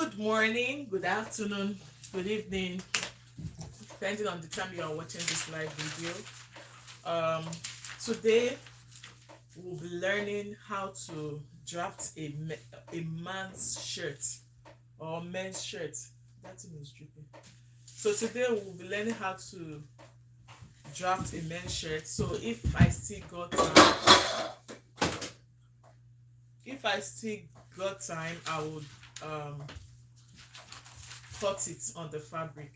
Good morning, good afternoon, good evening, depending on the time you are watching this live video. Today we'll be learning how to draft a man's shirt or men's shirt. That thing is dripping. So today we'll be learning how to draft a men's shirt. So if I still got time, I would cut it on the fabric.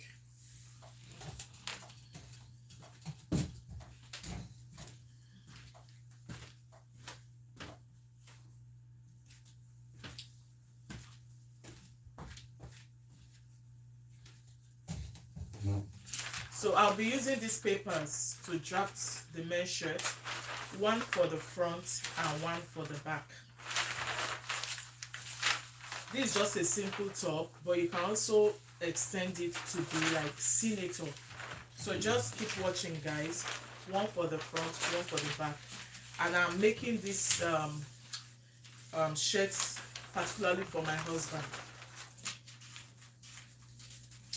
So I'll be using these papers to draft the men's shirt, one for the front and one for the back. This is just a simple top, but you can also extend it to be like senator. So just keep watching, guys. One for the front, one for the back. And I'm making this shirts particularly for my husband.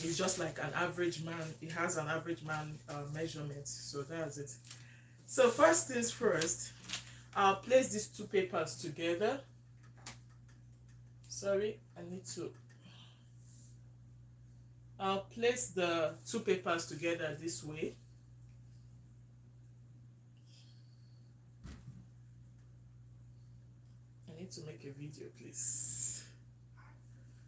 He's just like an average man. He has an average man measurement. So that's it. So first things first, I'll place these two papers together. Sorry, I'll place the two papers together this way. I need to make a video, please.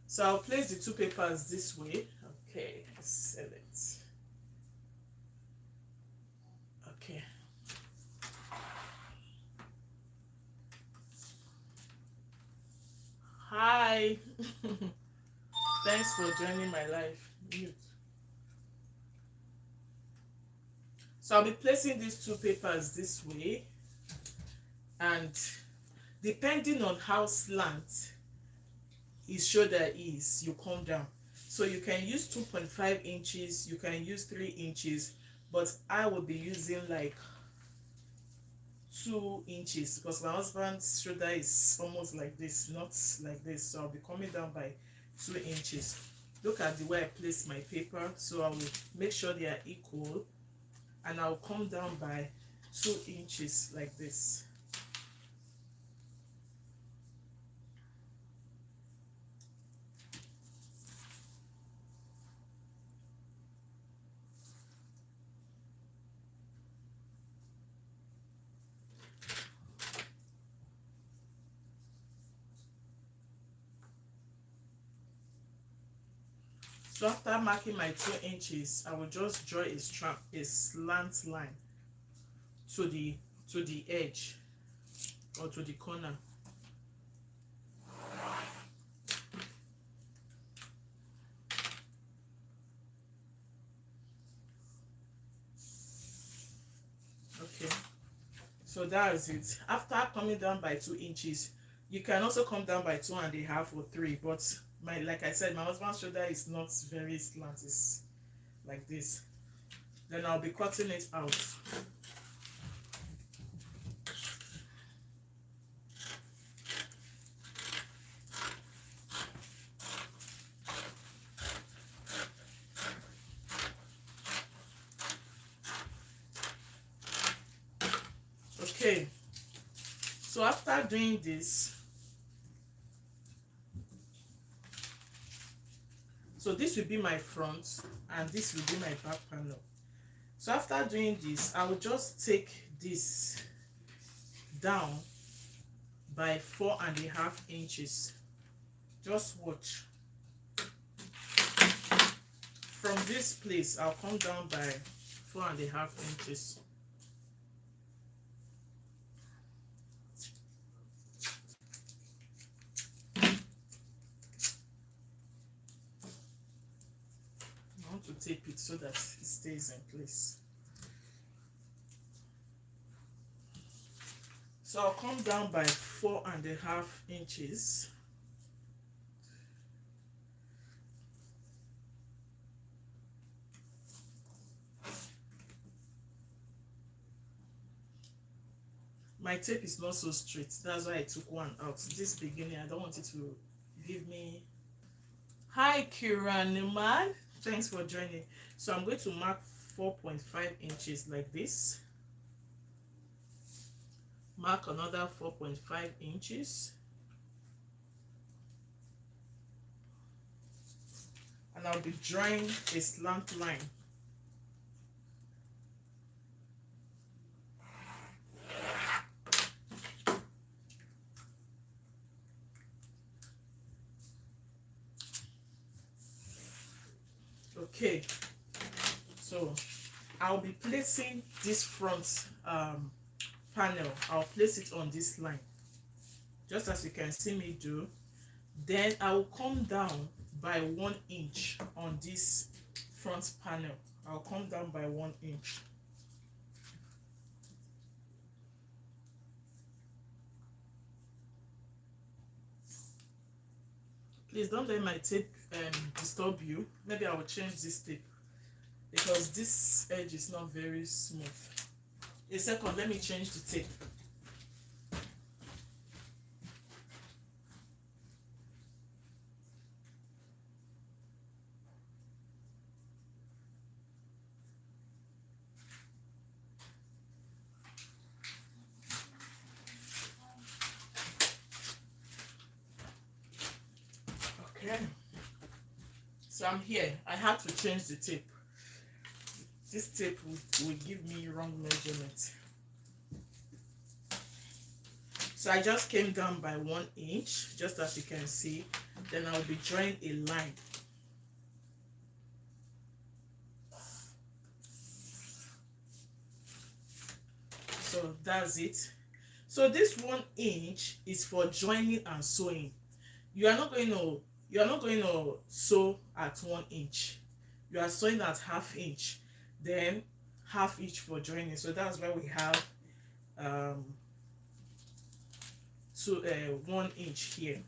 So I'll place the two papers this way. Okay, select. Okay. Hi. Thanks for joining my live. Mute. So I'll be placing these two papers this way, and depending on how slant his shoulder is, you come down. So you can use 2.5 inches, you can use 3 inches, but I will be using like 2 inches because my husband's shoulder is almost like this, not like this. So I'll be coming down by 2 inches. Look at the way I place my paper. So I will make sure they are equal, and I'll come down by 2 inches like this. So after marking my 2 inches, I will just draw a slant line to the edge or to the corner. Okay, so that is it. After coming down by 2 inches, you can also come down by 2.5 or 3, but like I said, my husband's shoulder is not very slant, it's like this. Then I'll be cutting it out. Okay, so after doing this, so this will be my front and this will be my back panel. So after doing this, I will just take this down by 4.5 inches. Just watch. From this place, I'll come down by 4.5 inches. To tape it so that it stays in place. So I'll come down by 4.5 inches. My tape is not so straight, that's why I took one out. This beginning, I don't want it to give me Hi Kiraniman, thanks for joining. So I'm going to mark 4.5 inches like this. Mark another 4.5 inches. And I'll be drawing a slant line. Okay, so I'll be placing this front panel. I'll place it on this line, just as you can see me do. Then I will come down by 1 inch on this front panel. I'll come down by 1 inch. Please don't let my tape disturb you. Maybe I will change this tape because this edge is not very smooth. A second, let me change the tape. Okay, so I'm here. I had to change the tape. This tape will give me wrong measurement. So I just came down by 1 inch, just as you can see. Then I'll be drawing a line. So that's it. So this 1 inch is for joining and sewing. You are not going to sew at 1 inch. You are sewing at ½ inch, then ½ inch for joining. So that's why we have 1 inch here.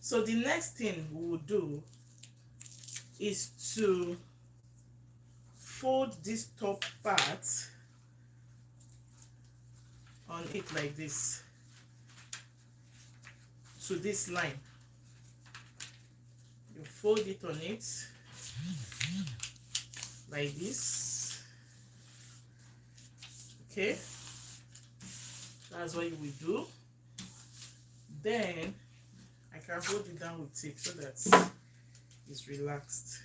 So the next thing we will do is to fold this top part on it like this to this line. You fold it on it like this. Okay, that's what you will do. Then I can hold it down with tape so that it's relaxed.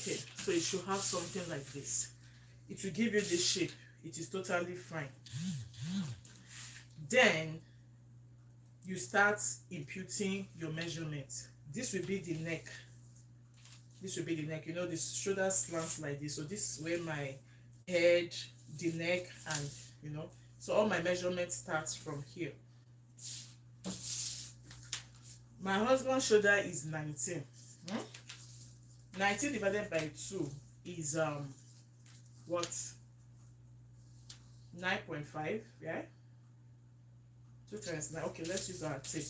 Okay, so it should have something like this. It will give you this shape. It is totally fine. Then you start imputing your measurement. This will be the neck. This will be the neck. You know, the shoulder slants like this. So this is where my head, the neck, and so all my measurement starts from here. My husband's shoulder is 19. 19 divided by 2 is what? 9.5, yeah? 2 times 9. Okay, let's use our tape.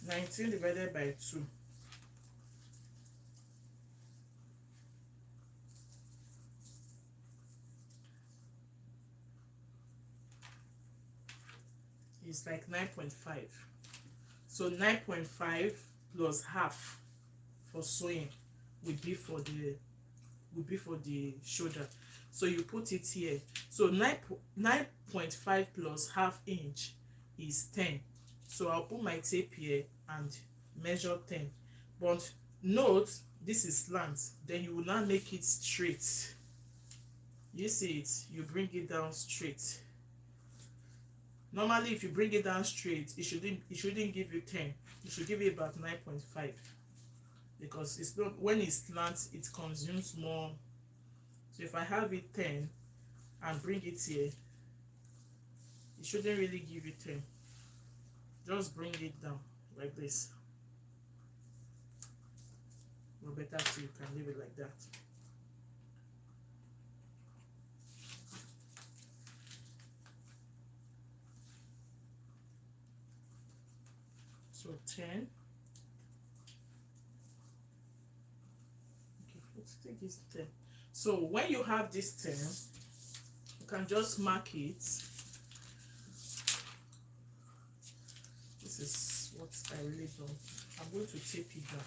19 divided by 2 is like 9.5. So 9.5 plus half for sewing would be for the shoulder. So you put it here. So 9.5 plus ½ inch is 10. So I'll put my tape here and measure 10. But note, this is slant. Then you will now make it straight. You see it, you bring it down straight. Normally, if you bring it down straight, it shouldn't give you 10. It should give you about 9.5. Because it's not, when it's slant, it consumes more. So if I have it 10 and bring it here, it shouldn't really give you 10. Just bring it down like this. Or better still, you can leave it like that. So 10. Okay, let's take this 10. So when you have this 10, you can just mark it. This is what I really don't. I'm going to tape it down.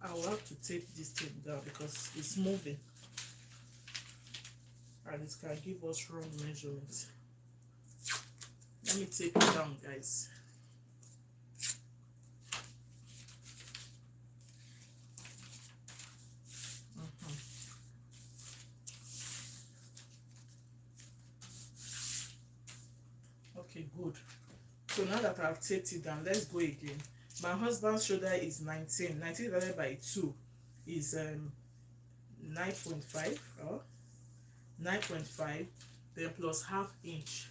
I will have to tape this tape down because it's moving and it can give us wrong measurements. Let me tape it down, guys. Okay, good. So now that I've taped it down, let's go again. My husband's shoulder is 19. 19 divided by 2 is 9.5 or 9.5, then plus half inch,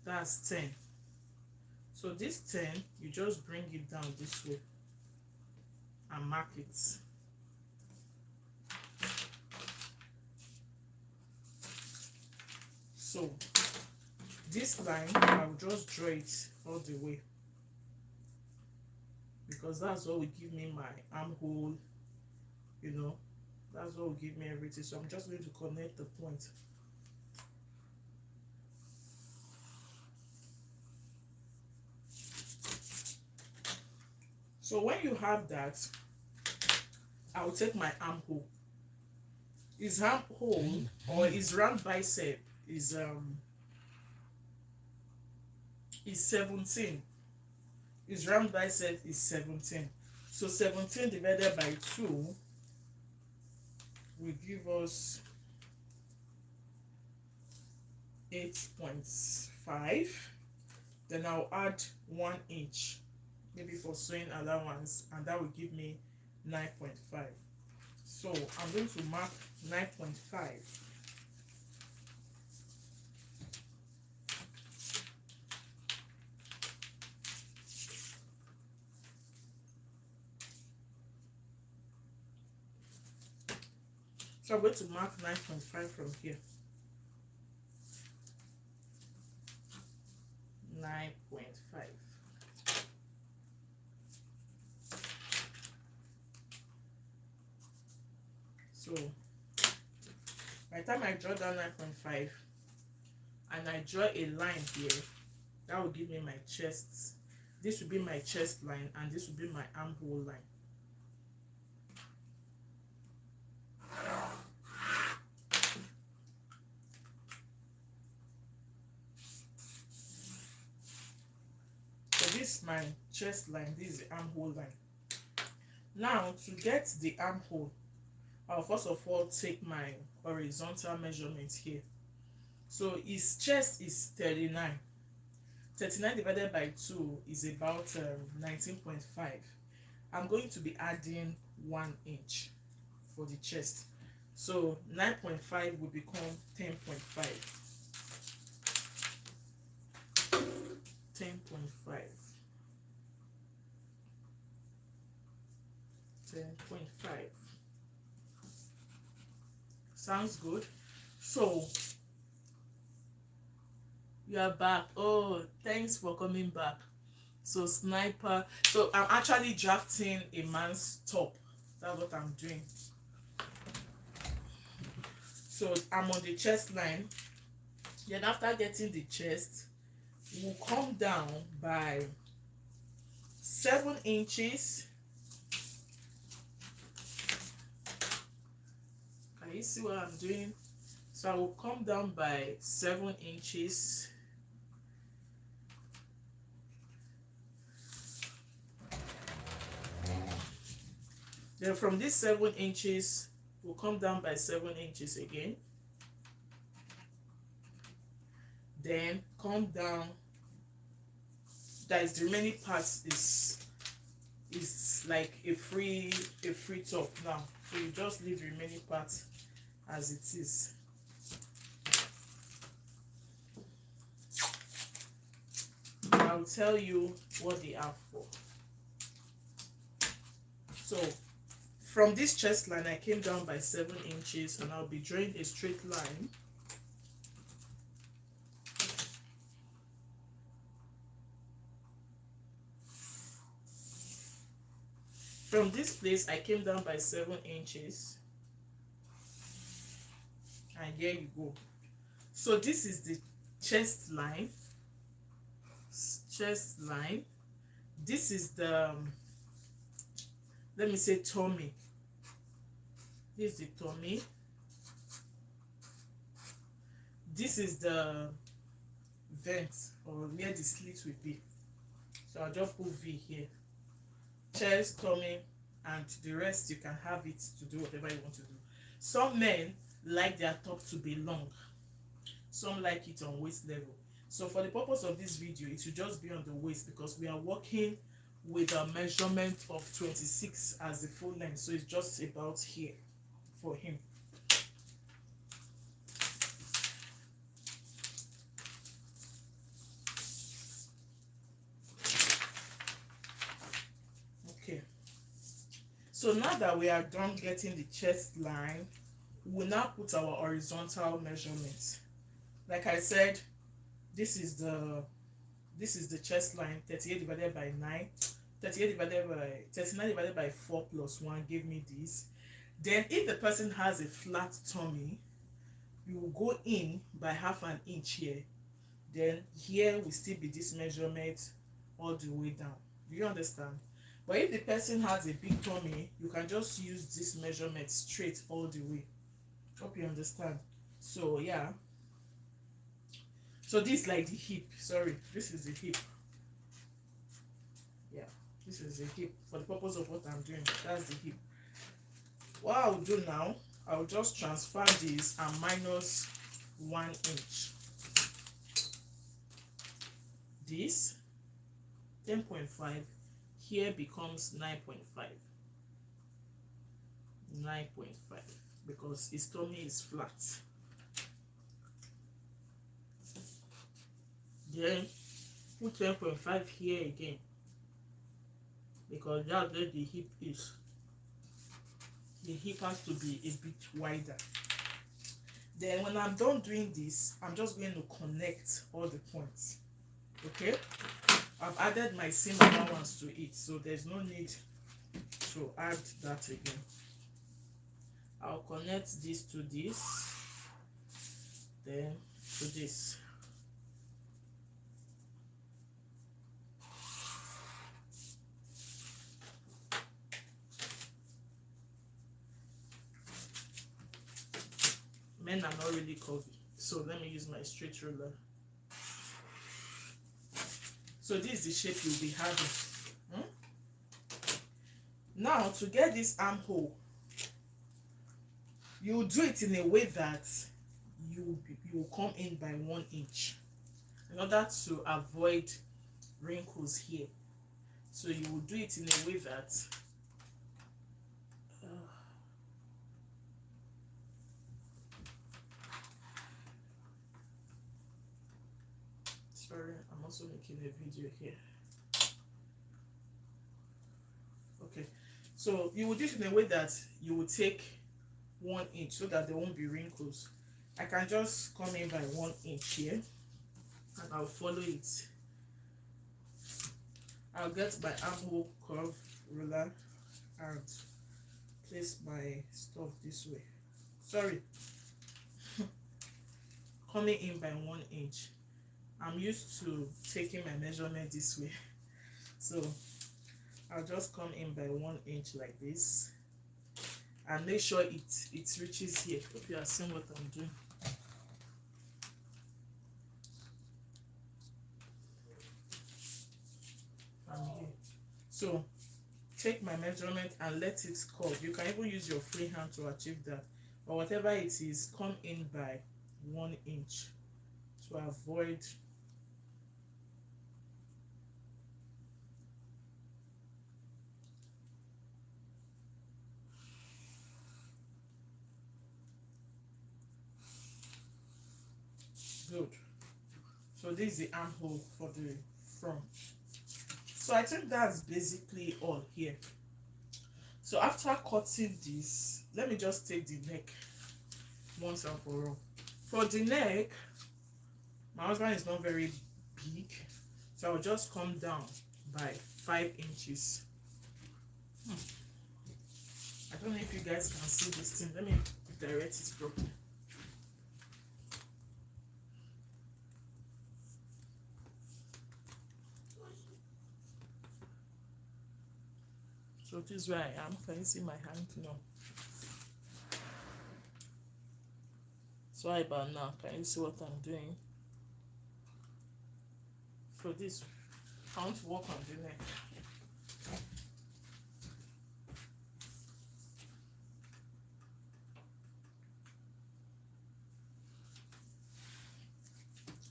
that's 10. So this 10, you just bring it down this way and mark it. So this line, I'll just draw it all the way because that's what will give me my armhole, you know, that's what will give me everything. So I'm just going to connect the point. So when you have that, I'll take my armhole. His armhole or his round bicep is 17. His round bicep is 17. So 17 divided by 2 will give us 8.5. Then I'll add 1 inch, maybe for sewing allowance, and that will give me 9.5. So I'm going to mark 9.5. So I'm going to mark 9.5 from here. 9.5. So by the time I draw down 9.5 and I draw a line here, that will give me my chest. This will be my chest line and this will be my armhole line. So this is my chest line, this is the armhole line. Now to get the armhole, I'll first of all take my horizontal measurement here. So his chest is 39. 39 divided by 2 is about 19.5. I'm going to be adding 1 inch for the chest. So 9.5 will become 10.5. 10.5. 10.5. Sounds good. So you are back. Oh, thanks for coming back. So sniper. So I'm actually drafting a man's top. That's what I'm doing. So I'm on the chest line. Then after getting the chest, we'll come down by 7 inches. Can you see what I'm doing? So I will come down by 7 inches. Then from this 7 inches, we'll come down by 7 inches again. Then come down. That is the remaining part is like a free top now. So you just leave the remaining part as it is. Now I'll tell you what they are for. So from this chest line, I came down by 7 inches, and I'll be drawing a straight line. From this place, I came down by 7 inches, and here you go. So this is the chest line. Chest line. This is the let me say tummy. This is the tummy. This is the vent, or where the slit will be. So I'll just put V here. Chest, tummy, and the rest you can have it to do whatever you want to do. Some men like their top to be long. Some like it on waist level. So for the purpose of this video, it should just be on the waist, because we are working with a measurement of 26 as the full length. So it's just about here for him. Okay. So now that we are done getting the chest line, we will now put our horizontal measurements. Like I said, this is the chest line. 38 divided by 9, 39 divided by 4 plus 1 gave me this. Then if the person has a flat tummy, you will go in by half an inch here. Then here will still be this measurement all the way down. Do you understand? But if the person has a big tummy, you can just use this measurement straight all the way. Hope you understand. So yeah. So this is like the hip. Sorry, this is the hip. Yeah, this is the hip. For the purpose of what I'm doing, that's the hip. What I'll do now, I'll just transfer this and minus 1 inch. This 10.5 here becomes 9.5. 9.5 because his tummy is flat. Then put 10.5 here again, because that's where the hip is. The hip has to be a bit wider. Then when I'm done doing this, I'm just going to connect all the points. Okay, I've added my seam allowance to it, so there's no need to add that again. I'll connect this to this, then to this. Men are not really curvy, so let me use my straight ruler. So this is the shape you'll be having. Now to get this armhole, you do it in a way that you will come in by 1 inch in order to avoid wrinkles here. So you will do it in a way that sorry, I'm also making a video here. Okay, so you will do it in a way that you will take 1 inch so that there won't be wrinkles. I can just come in by 1 inch here, and I'll follow it. I'll get my armhole curve ruler and place my stuff this way. Sorry, coming in by 1 inch. I'm used to taking my measurement this way, so I'll just come in by 1 inch like this and make sure it reaches here. Hope you are seeing what I'm doing. I'm here. So take my measurement and let it curve. You can even use your free hand to achieve that, but whatever it is, come in by 1 inch to avoid good. So this is the armhole for the front. So I think that's basically all here. So after cutting this, let me just take the neck once and for all. For the neck, my husband is not very big, so I'll just come down by 5 inches. I don't know if you guys can see this thing. Let me direct it properly. So this is where I am. Can you see my hand? No. So right about now, can you see what I'm doing? So this, I want to work on the neck.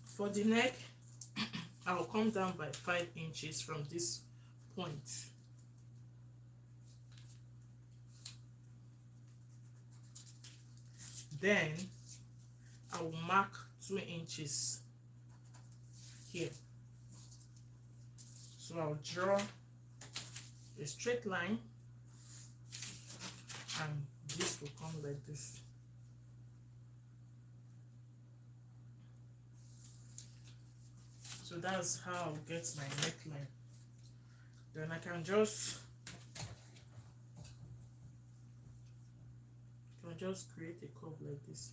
For the neck, I'll come down by 5 inches from this point. Then I will mark 2 inches here. So I'll draw a straight line, and this will come like this. So that's how I'll get my neckline. Then I can just create a curve like this.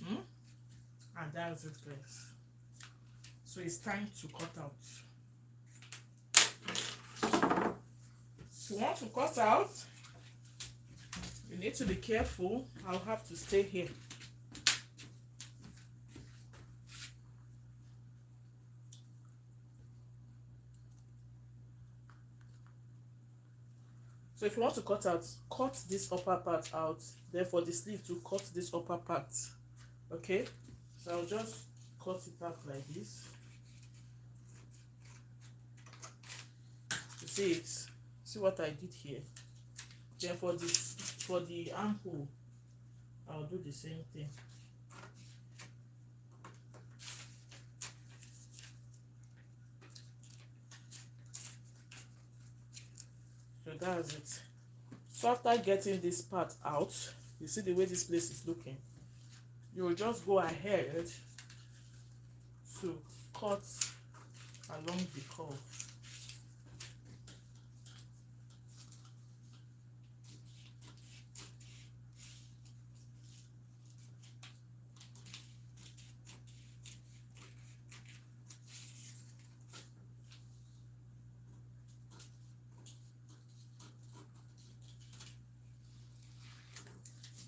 And that's it, guys. So it's time to cut out. If you want to cut out, you need to be careful. I'll have to stay here. So if you want to cut out, cut this upper part out. Then for the sleeve to cut this upper part. Okay? So I'll just cut it out like this. You see it? See what I did here? Then for the armhole, I'll do the same thing. So that's it. So after getting this part out, you see the way this place is looking, you will just go ahead to cut along the curve.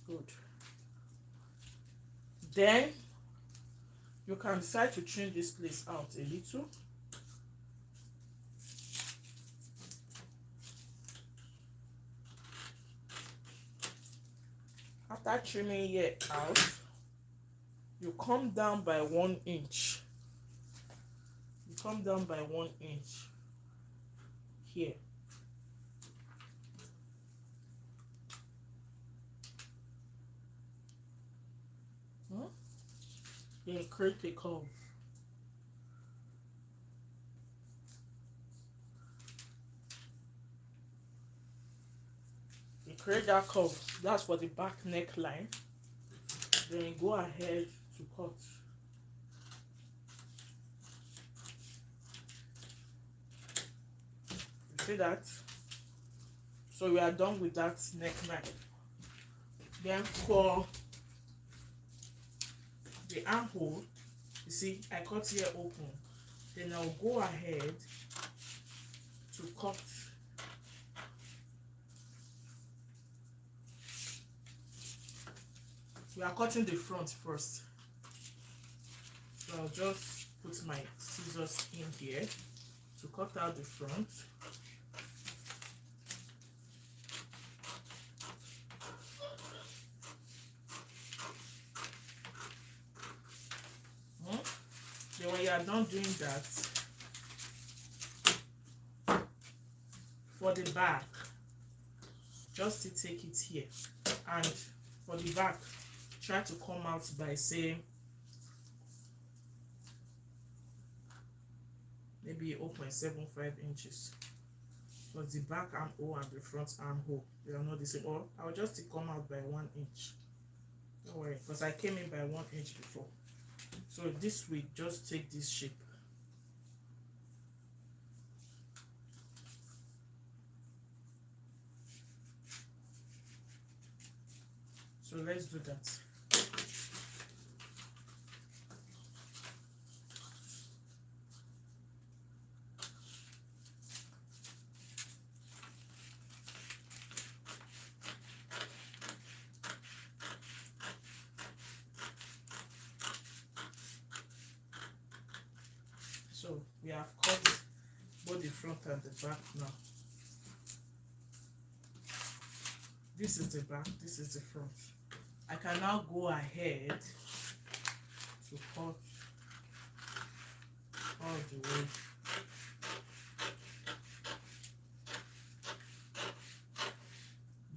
Good. Then you can decide to trim this place out a little. After trimming it out, you come down by 1 inch. You come down by 1 inch here. Then create a curve. You create that curve. That's for the back neckline. Then you go ahead to cut. You see that? So we are done with that neckline. Then for the armhole, you see I cut here open. Then I'll go ahead to cut. We are cutting the front first. So I'll just put my scissors in here to cut out the front. Then when you are done doing that, for the back, just to take it here, and for the back, try to come out by say maybe 0.75 inches, because the back armhole and the front armhole, they are not the same. Or I'll just come out by 1 inch. Don't worry, because I came in by 1 inch before. So this will just take this shape. So let's do that. So we have cut both the front and the back now. This is the back, this is the front. I can now go ahead to cut all the way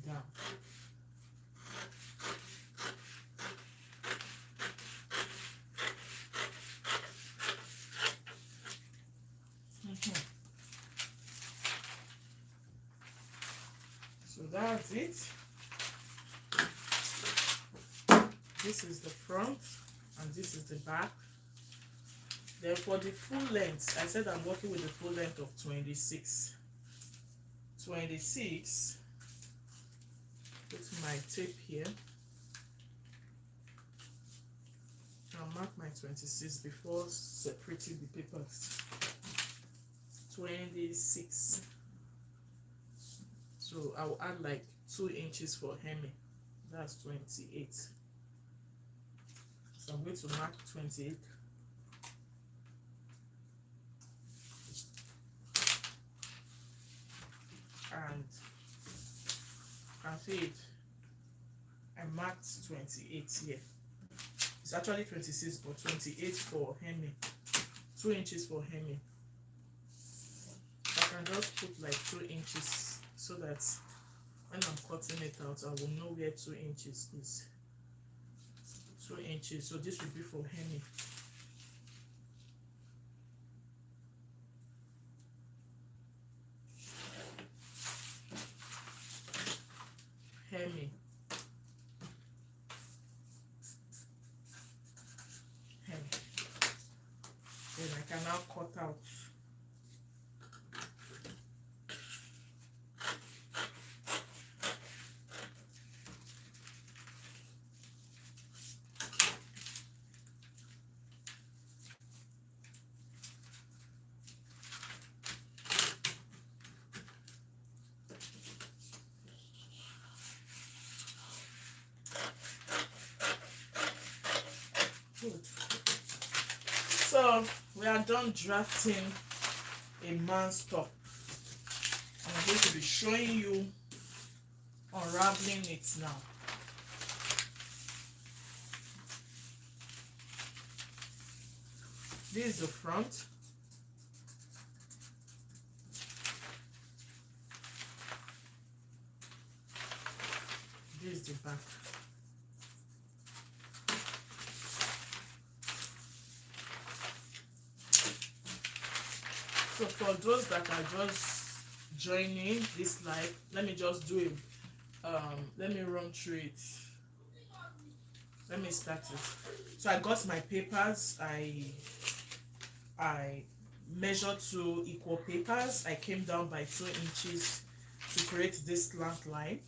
down. So that's it. This is the front and this is the back. Then for the full length, I said I'm working with the full length of 26. 26. Put my tape here. I'll mark my 26 before separating the papers. 26. So I'll add like 2 inches for hemming. That's 28. So I'm going to mark 28. And you can see it. I marked 28 here. It's actually 26, but 28 for hemming. 2 inches for hemming. I can just put like 2 inches so that when I'm cutting it out, I will know where 2 inches is. 2 inches. So this will be for hemming. Hemming. Then I can now cut out. Good. So we are done drafting a man's top. I'm going to be showing you unraveling it now. This is the front. This is the back. So for those that are just joining this live, let me just do it. Let me run through it. Let me start it. So I got my papers. I measured 2 equal papers. I came down by 2 inches to create this slant line.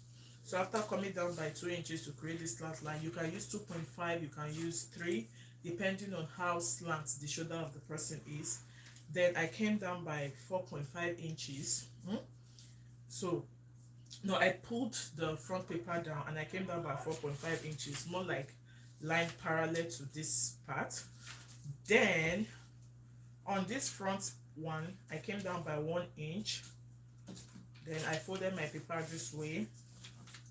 So after coming down by 2 inches to create this slant line, you can use 2.5, you can use 3, depending on how slant the shoulder of the person is. Then I came down by 4.5 inches. So no, I pulled the front paper down and I came down by 4.5 inches, more like line parallel to this part. Then on this front one, I came down by 1 inch. Then I folded my paper this way.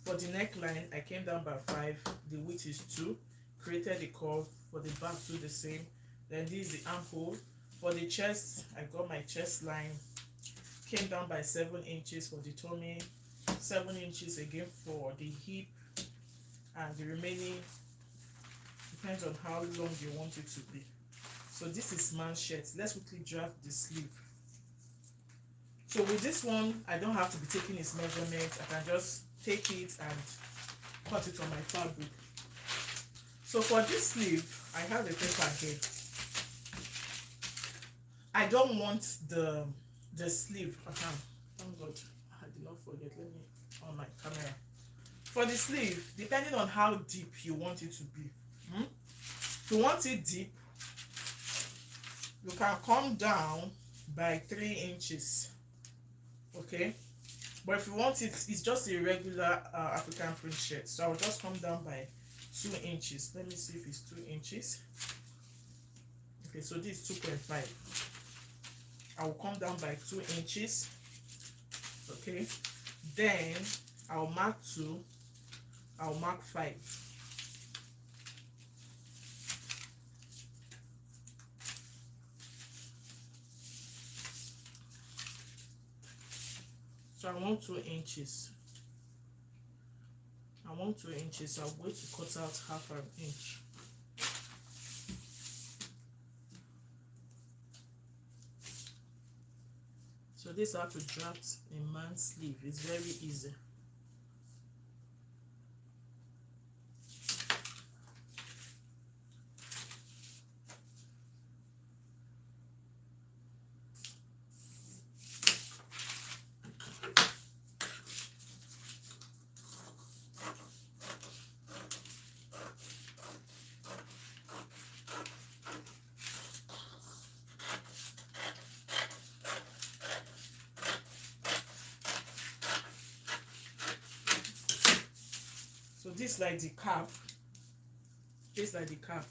For the neckline, I came down by 5. The width is 2. Created the curve. For the back, do the same. Then this is the armhole. For the chest, I got my chest line. Came down by 7 inches for the tummy. 7 inches again for the hip. And the remaining depends on how long you want it to be. So this is man's shirt. Let's quickly draft the sleeve. So with this one, I don't have to be taking its measurement. I can just take it and cut it on my fabric. So for this sleeve, I have a paper here. I don't want the sleeve. Thank God, I did not forget. Let me on my camera. For the sleeve, depending on how deep you want it to be. If you want it deep, you can come down by 3 inches. Okay, but if you want it, it's just a regular African print shirt, so I'll just come down by 2 inches. Let me see if it's 2 inches. Okay, so this is 2.5. I will come down by 2 inches. Okay, then I'll mark 2, I'll mark 5. So I want 2 inches. I want 2 inches, so I'm going to cut out half an inch. So this is how to draft a man's sleeve. It's very easy. So this is like the cap. This is like the cap.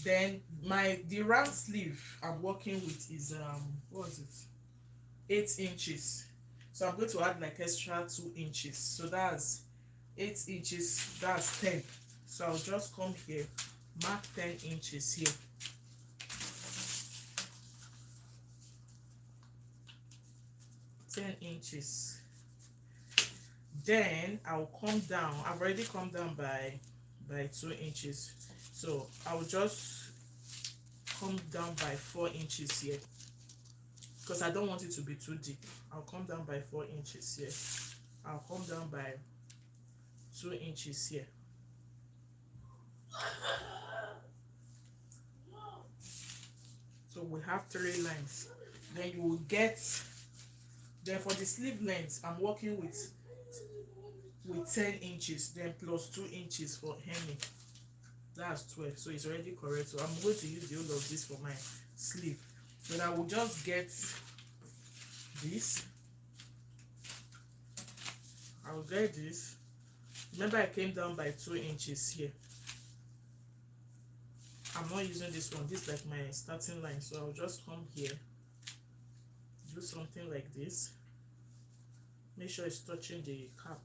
Then the round sleeve I'm working with is what is it? 8 inches. So I'm going to add like extra 2 inches. So that's 8 inches. That's 10. So I'll just come here, mark 10 inches here. Inches. Then I'll come down. I've already come down by 2 inches, so I'll just come down by 4 inches here because I don't want it to be too deep. I'll come down by 4 inches here. I'll come down by 2 inches here. So we have 3 lines. Then you will get. Then for the sleeve length, I'm working with 10 inches, then plus 2 inches for hemming. That's 12. So it's already correct. So I'm going to use the whole of this for my sleeve. Then I will just get this. I will get this. Remember, I came down by 2 inches here. I'm not using this one. This is like my starting line. So I'll just come here, do something like this. Make sure it's touching the cap.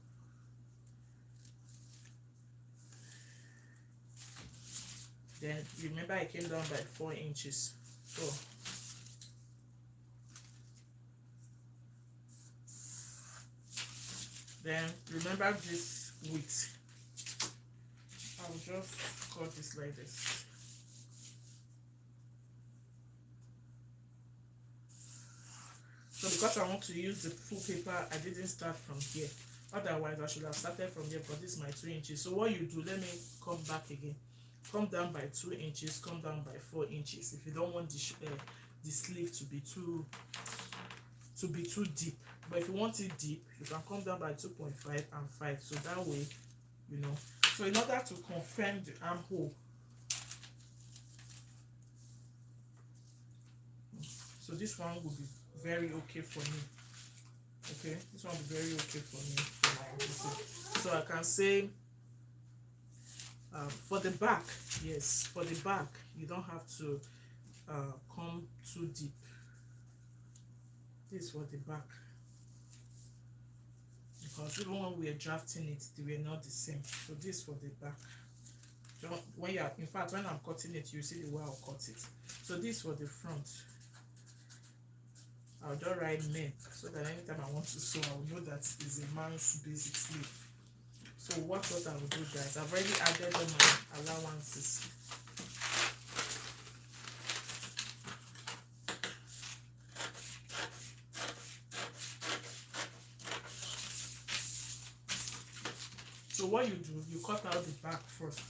Then remember, I came down by 4 inches. So then remember this width. I'll just cut this like this. So because I want to use the full paper, I didn't start from here. Otherwise, I should have started from here, but this is my 2 inches. So what you do, let me come back again. Come down by 2 inches, come down by 4 inches. If you don't want the sleeve to be too deep. But if you want it deep, you can come down by 2.5 and 5. So that way, you know. So in order to confirm the armhole, so this one will be very okay for me. Okay, this one will be very okay for me for my armhole. So I can say for the back, yes, for the back, you don't have to come too deep. This is for the back, because even when we are drafting it, they were not the same. So this is for the back. When you're, in fact, when I'm cutting it, you see the way I'll cut it. So this is for the front. I'll just write men, so that anytime I want to sew, I will know that it's a man's basic sleeve. So what I will do, guys, I've already added all my allowances. So what you do, you cut out the back first.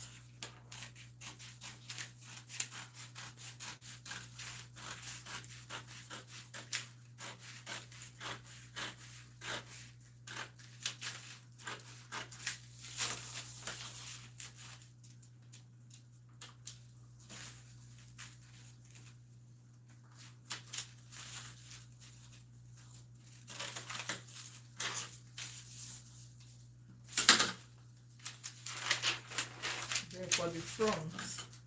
Then for the front,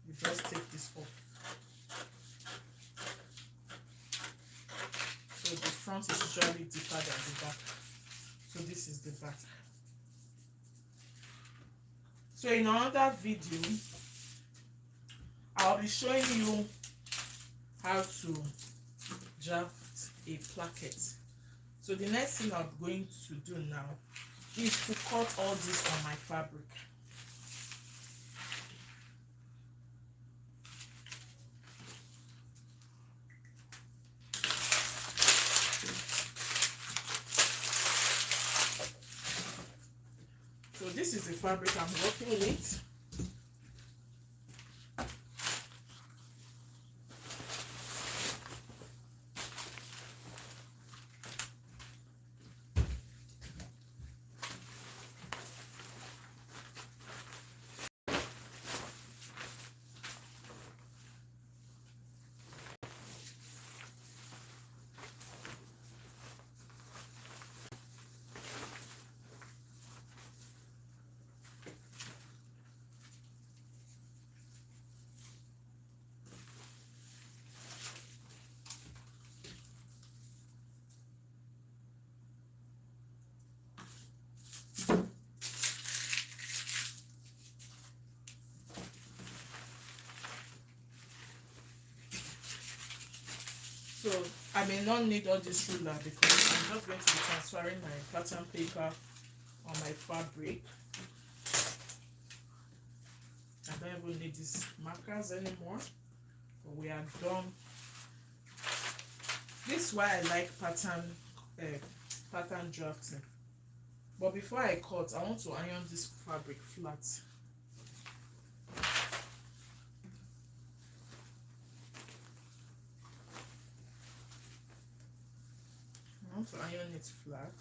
you just take this off. So the front is usually deeper than the back. So this is the back. So in another video, I'll be showing you how to draft a placket. So the next thing I'm going to do now is to cut all this on my fabric. So this is the fabric I'm working with. So I may not need all this ruler because I'm just going to be transferring my pattern paper on my fabric. I don't even need these markers anymore, but we are done. This is why I like pattern drafting. But before I cut, I want to iron this fabric flat. I want to iron it flat.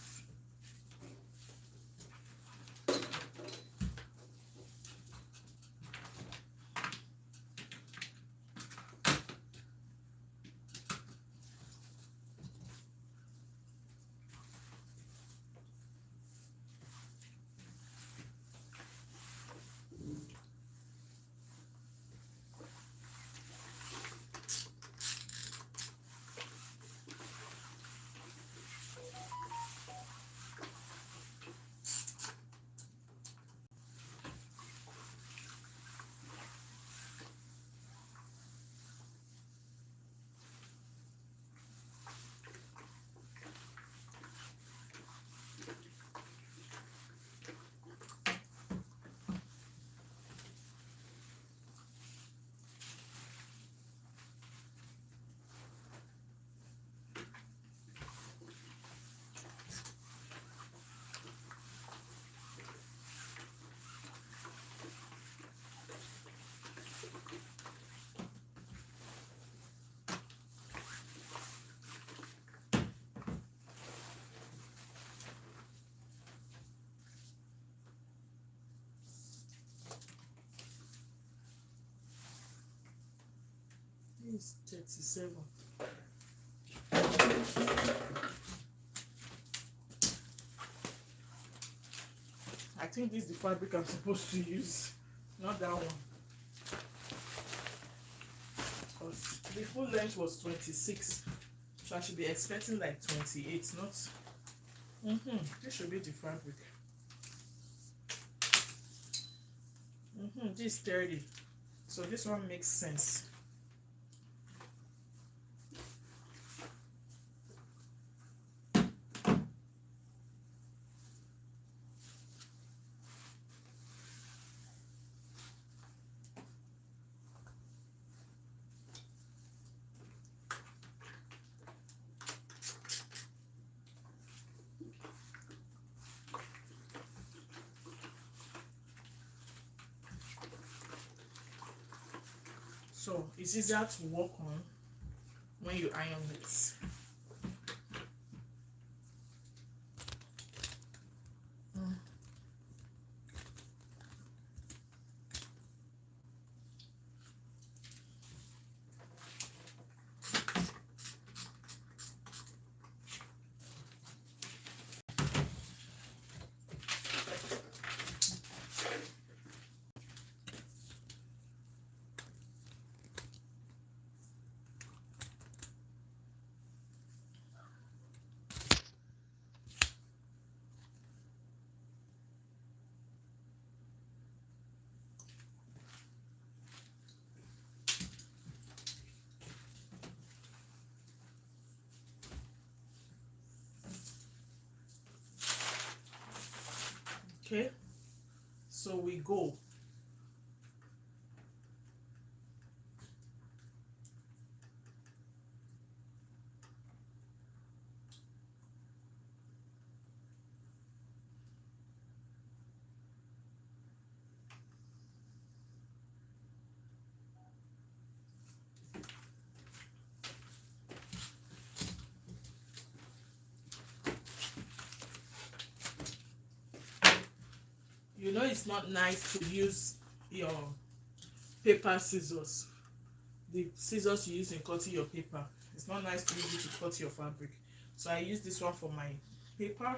It's 37. I think this is the fabric I'm supposed to use, not that one. Because the full length was 26, so I should be expecting like 28, not. This should be the fabric. This is 30, so this one makes sense. so it's easier to work on when you iron it. Okay, so we go. You know it's not nice to use your paper scissors, the scissors you use in cutting your paper. It's not nice to use it to cut your fabric. So I use this one for my paper.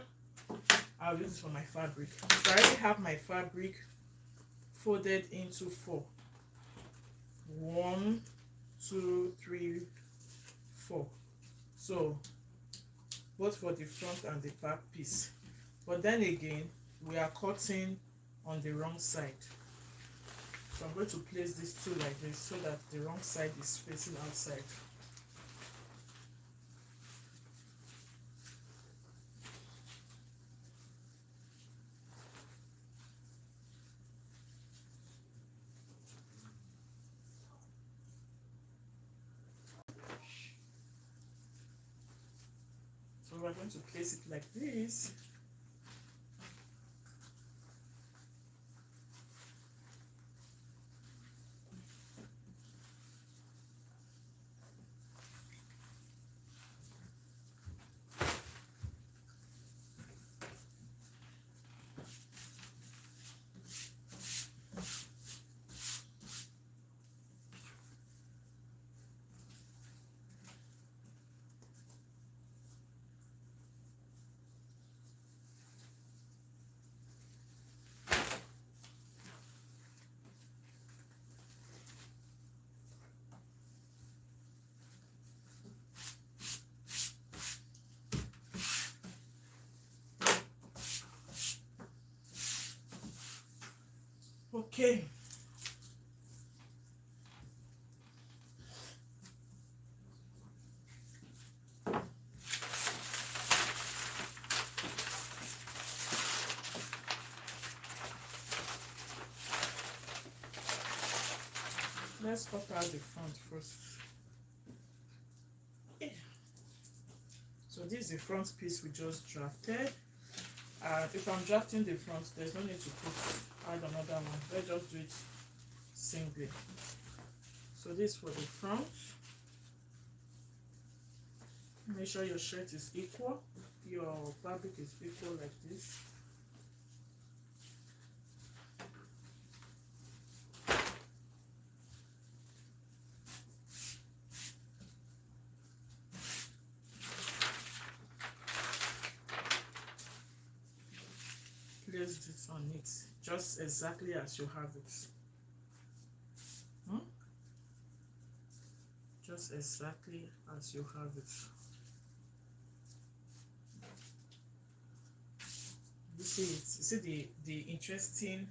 I'll use it for my fabric. So I already have my fabric folded into 4. 1, 2, 3, 4. So both for the front and the back piece. But then again, we are cutting on the wrong side. So I'm going to place these two like this so that the wrong side is facing outside. So we're going to place it like this. Okay. Let's cut out the front first. Yeah. So this is the front piece we just drafted. If I'm drafting the front, there's no need to add another one. Let's just do it singly. So this for the front. Make sure your shirt is equal. Your fabric is equal like this. Place this on it just exactly as you have it. Just exactly as you have it. You see it. You see the interesting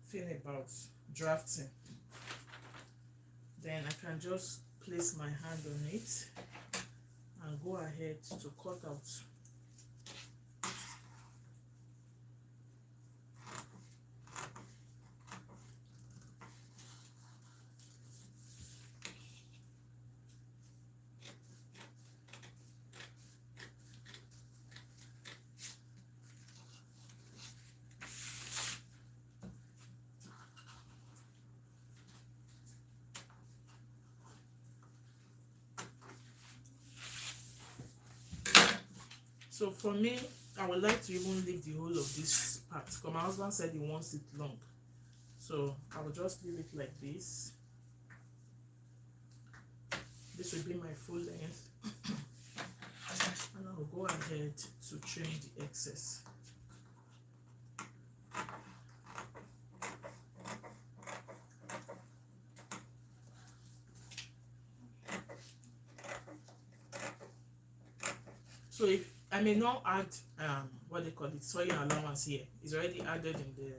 thing about drafting. Then I can just place my hand on it and go ahead to cut out. So for me, I would like to even leave the whole of this part because my husband said he wants it long. So I will just leave it like this. This will be my full length. And I will go ahead to trim the excess. So if I may not add what they call it, sewing allowance here. It's already added in the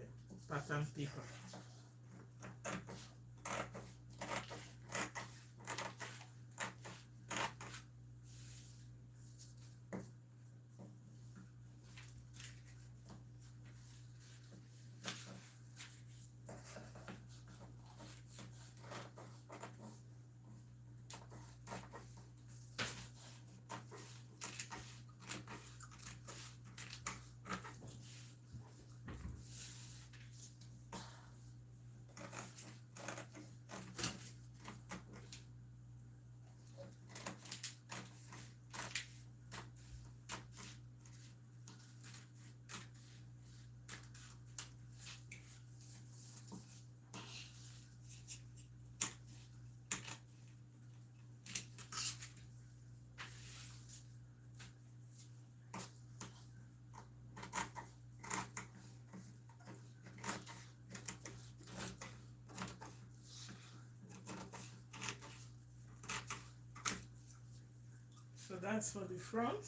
pattern paper. So that's for the front.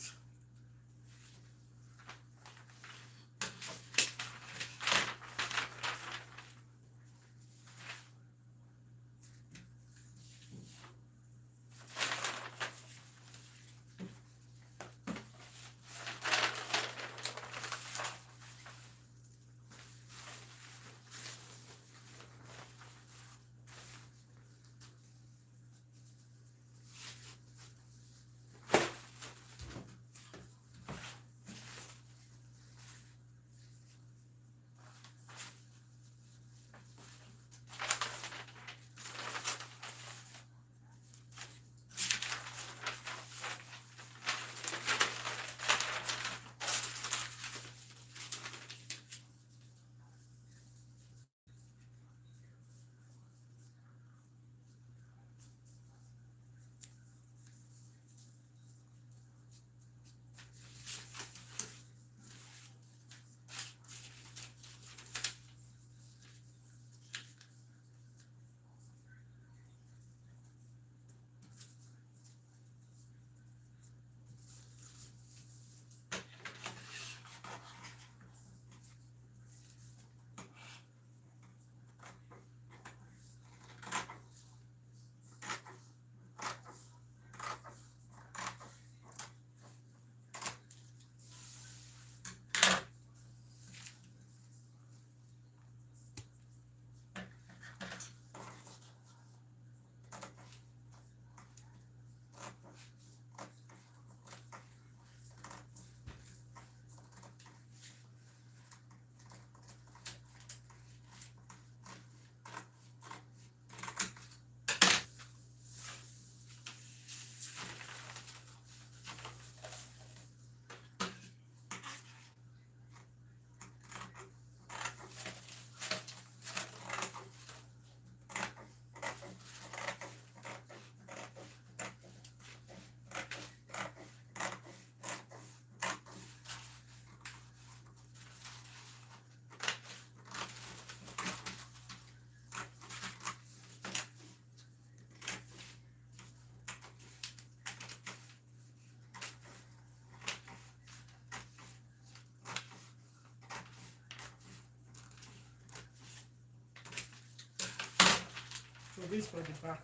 So this for the back.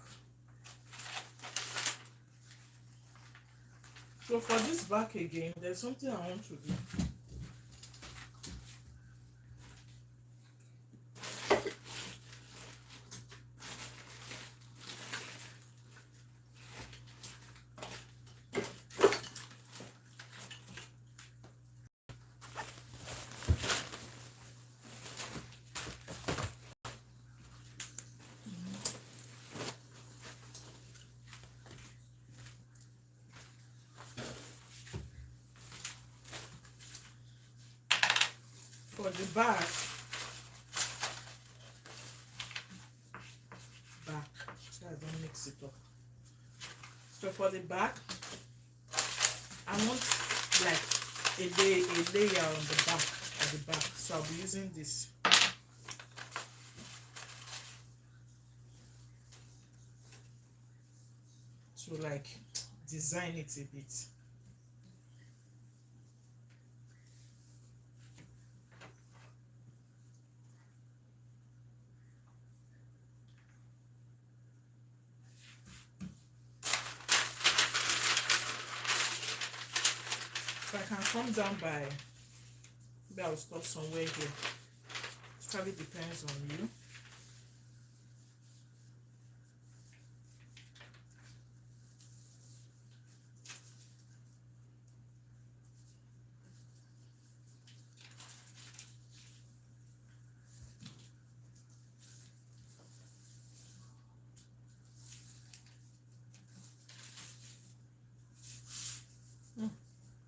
So for this back again, there's something I want to do. the back, so I don't mix it up. So for the back, I want like a layer on the back, at the back. So I'll be using this. To like design it a bit. So I can come down by, maybe I'll start somewhere here. It probably depends on you.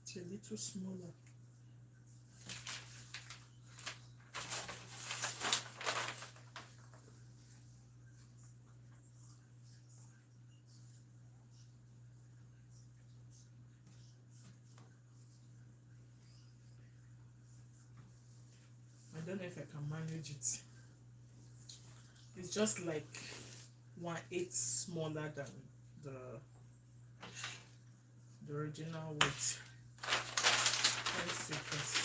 It's a little smaller. I don't know if I can manage it. It's just like 1/8 smaller than the original weight. Let's see first.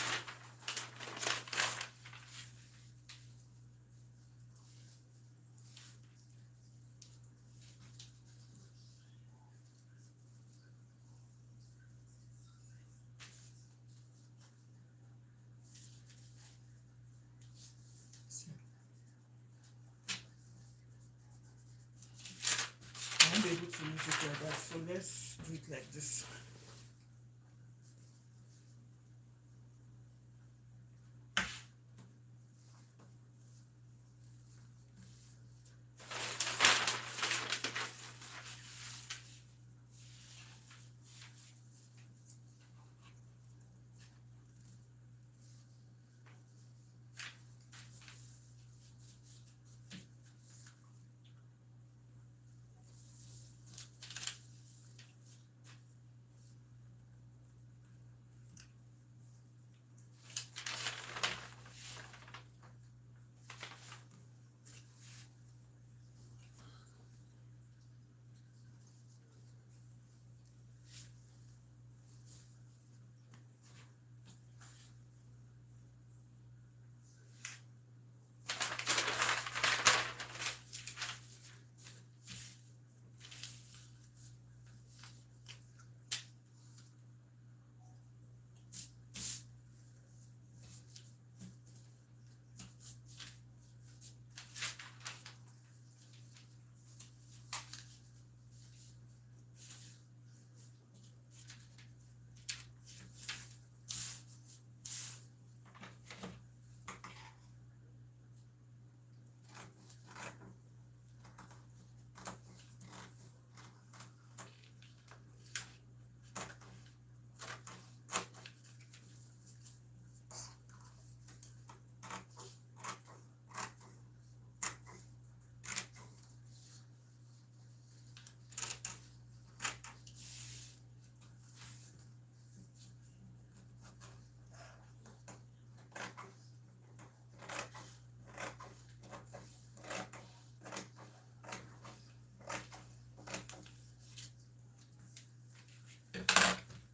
I won't be able to use it like that, so let's do it like this.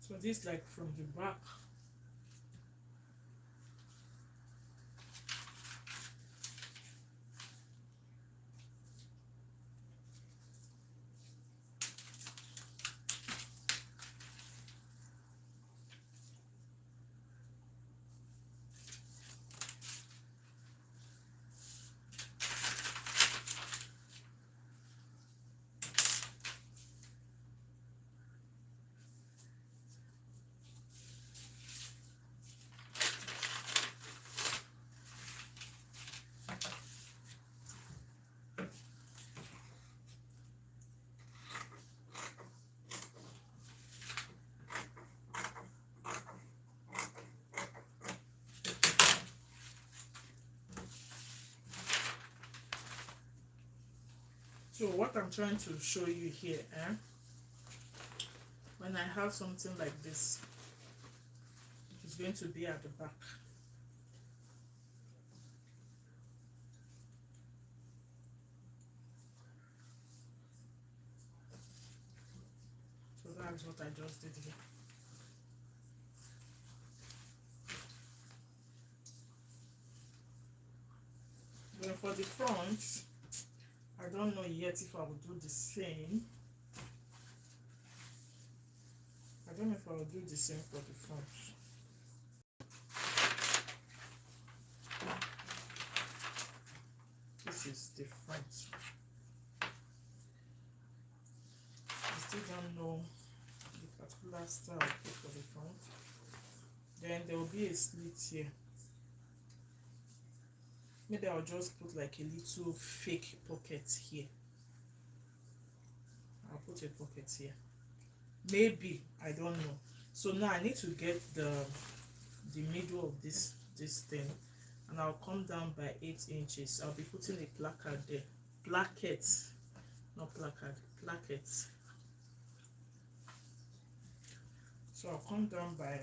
So this like from the back. So what I'm trying to show you here, when I have something like this, it's going to be at the back. So that's what I just did here. Then for the front, I don't know yet if I will do the same. I don't know if I will do the same for the front. This is the front. I still don't know the particular style I put for the front. Then there will be a slit here. Maybe I'll just put like a little fake pocket here. I'll put a pocket here. Maybe, I don't know. So now I need to get the middle of this thing, and I'll come down by 8 inches. I'll be putting a placard there. Placket, not placard, placket. So I'll come down by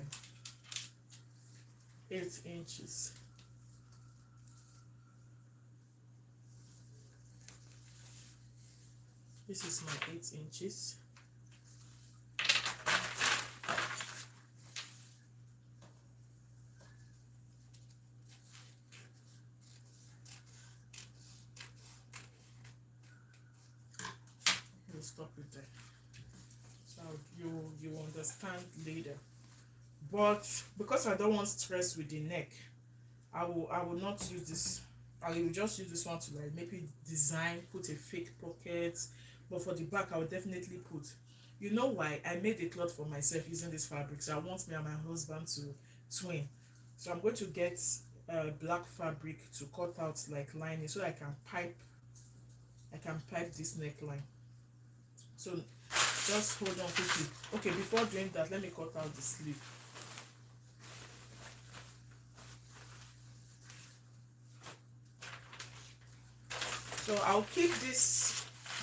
8 inches. This is my 8 inches. We'll stop it there. So you understand later. But because I don't want stress with the neck, I will not use this. I will just use this one to like maybe design, put a fake pocket. But for the back, I will definitely put. You know why? I made a cloth for myself using this fabric. So I want me and my husband to twin. So I'm going to get black fabric to cut out like lining so I can pipe this neckline. So just hold on quickly. Okay, before doing that, let me cut out the sleeve. So I'll keep this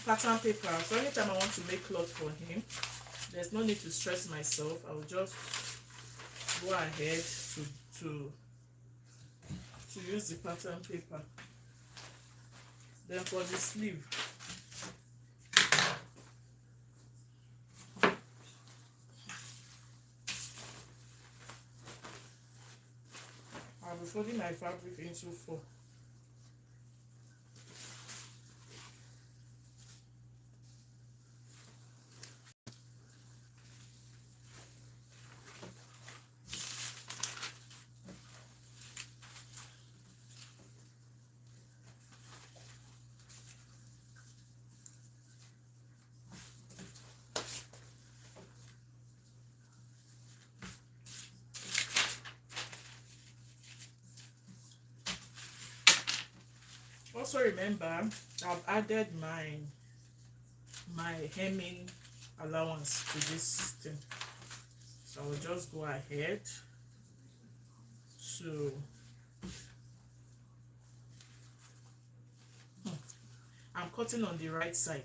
pattern paper, so anytime I want to make cloth for him, there's no need to stress myself. I will just go ahead to use the pattern paper. Then for the sleeve, I'll be folding my fabric into 4. Also remember, I've added my hemming allowance to this thing, so I'll just go ahead to I'm cutting on the right side.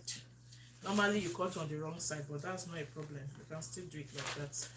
Normally you cut on the wrong side, but that's not a problem. You can still do it like that.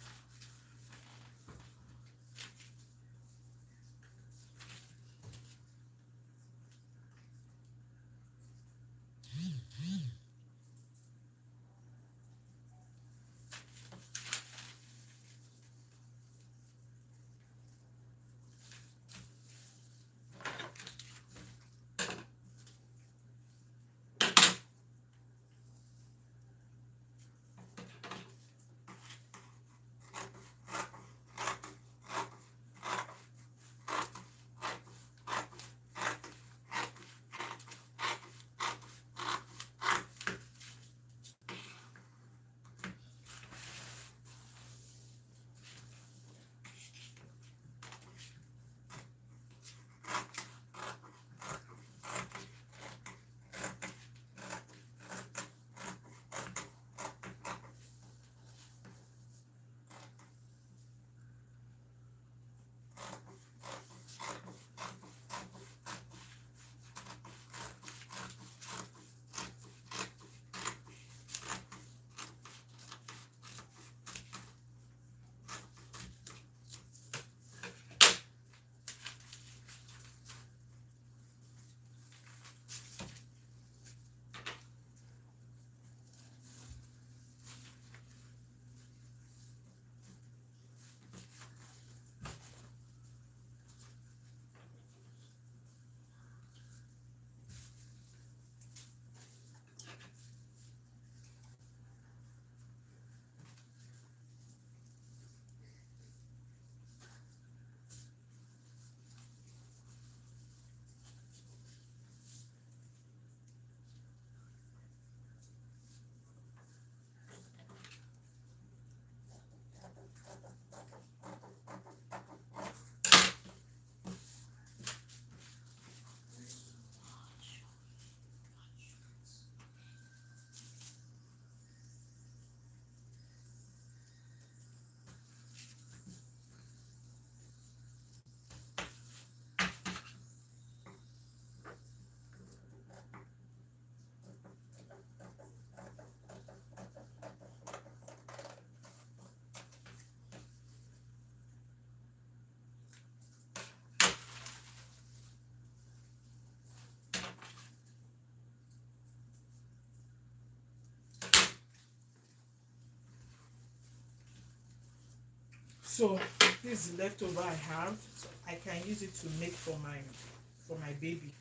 So this is the leftover I have. So I can use it to make for my baby.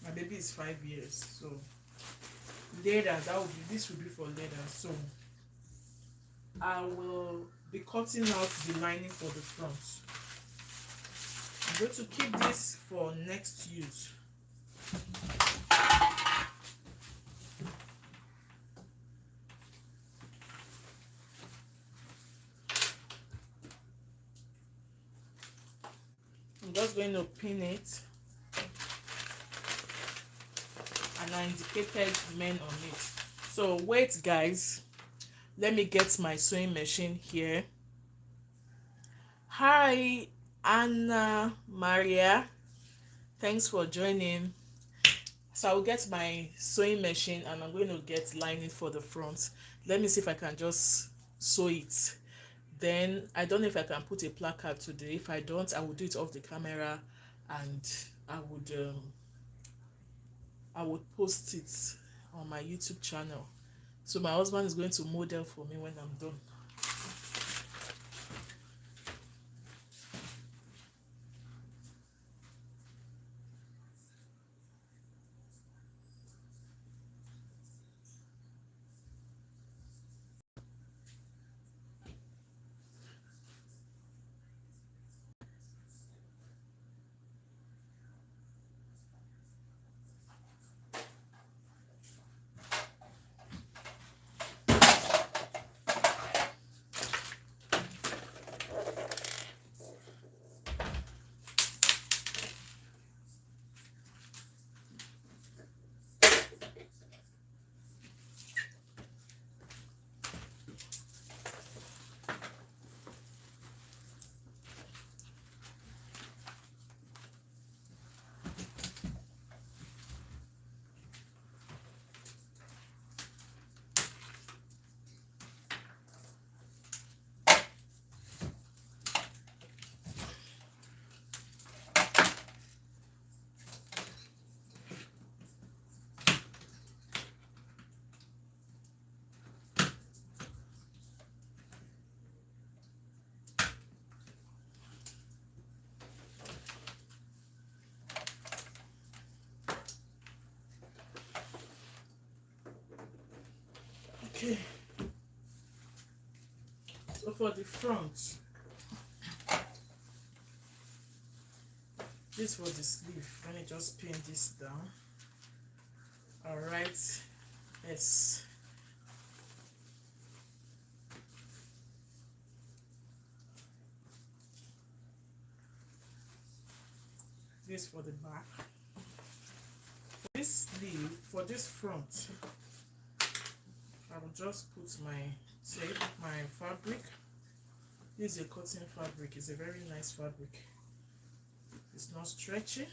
My baby is 5 years, so later this will be for later. So I will be cutting out the lining for the front. I'm going to keep this for next use. I'm just going to pin it, and I indicated men on it. So wait guys, let me get my sewing machine here. Hi Anna Maria, thanks for joining. So I will get my sewing machine and I'm going to get lining for the front. Let me see if I can just sew it. Then I don't know if I can put a placard today. If I don't, I will do it off the camera, and I would post it on my YouTube channel. So my husband is going to model for me when I'm done. Okay. So for the front, this was the sleeve. Let me just pin this down. All right. Yes. This for the back. This sleeve for this front, I will just put my tape, my fabric. This is a cotton fabric. It's a very nice fabric. It's not stretchy.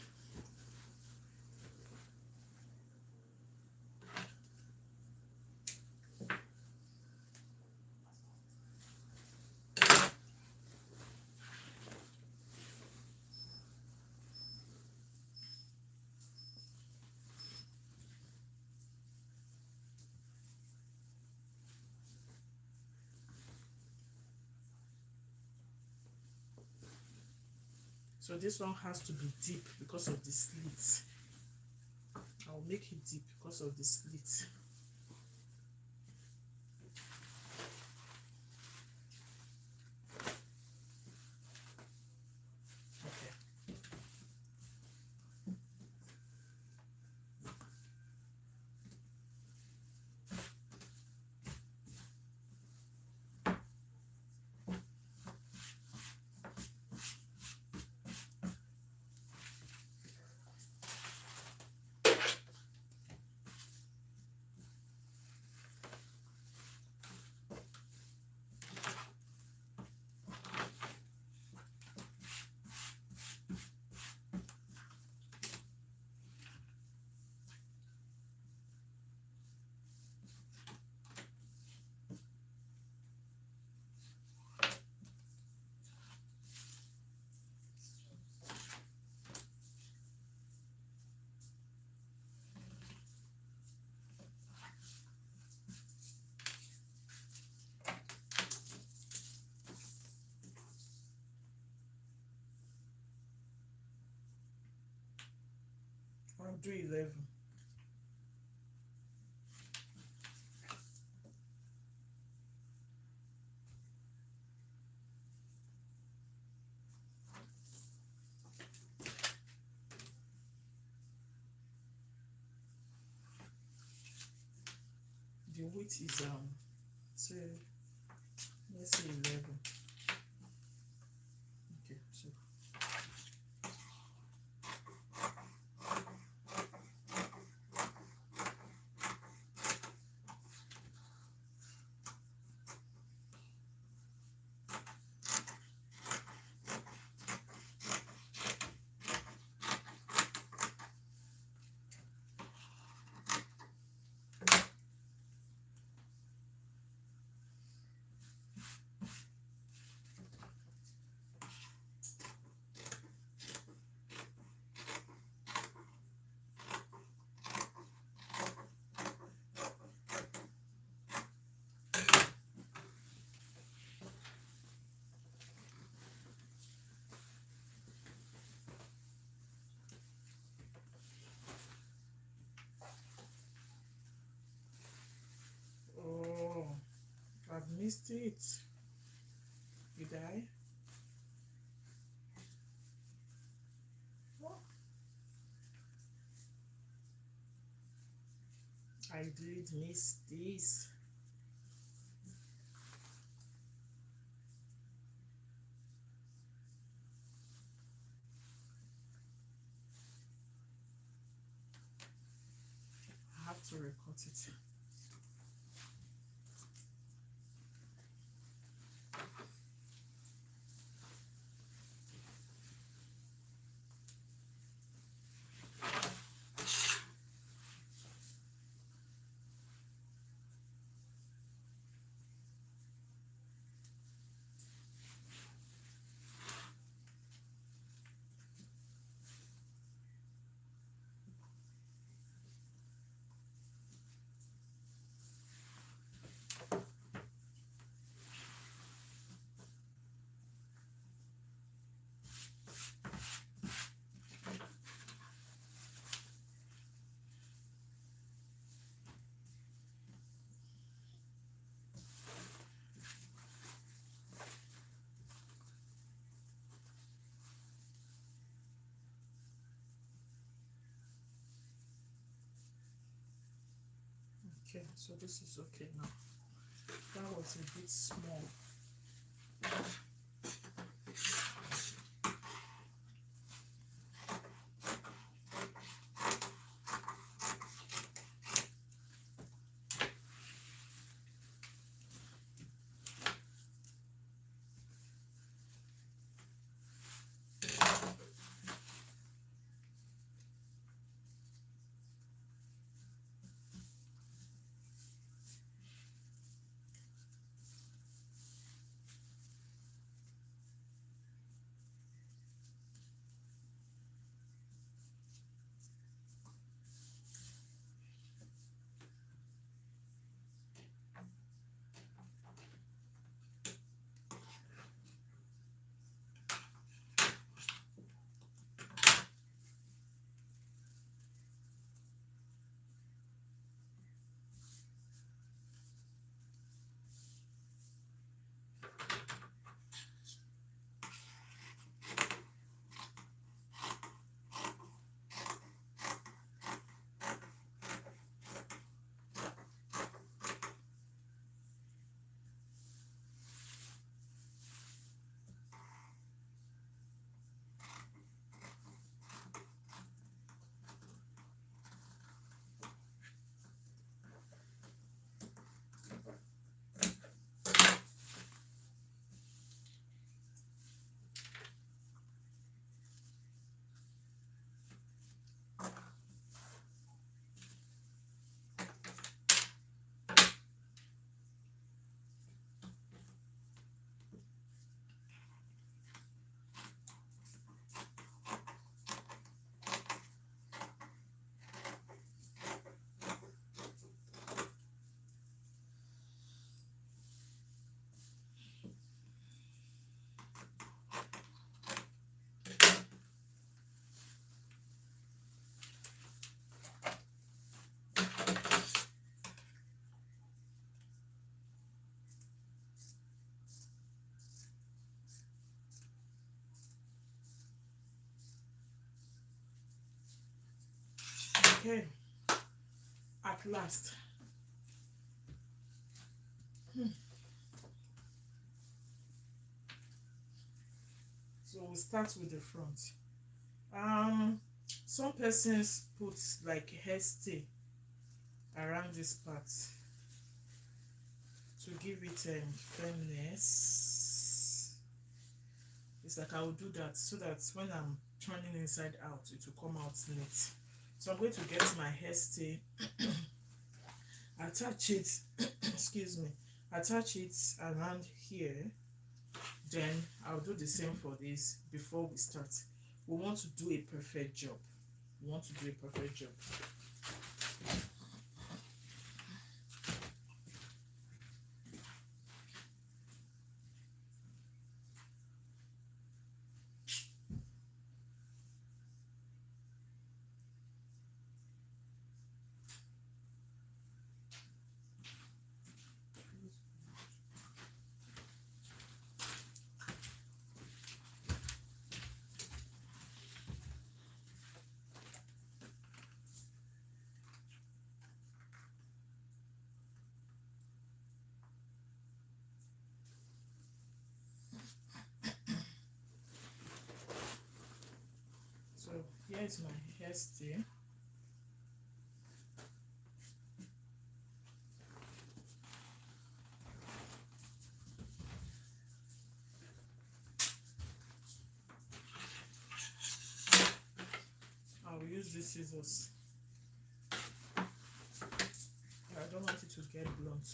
So this one has to be deep because of the slit. I'll make it deep because of the slit. do 11. The width is so let's say 11. Okay, so oh, I've missed it. Did I? Oh, I did miss this. I have to record it. Okay, so this is okay now. That was a bit small. Okay, at last. So we'll start with the front. Some persons put like hairstay around this part to give it firmness. It's like I will do that so that when I'm turning inside out, it will come out neat. So I'm going to get my hairstay, attach it, excuse me, attach it around here. Then I'll do the same for this before we start. We want to do a perfect job. We want to do a perfect job. So here is my hairstay. I'll use these scissors. I don't want it to get blunt.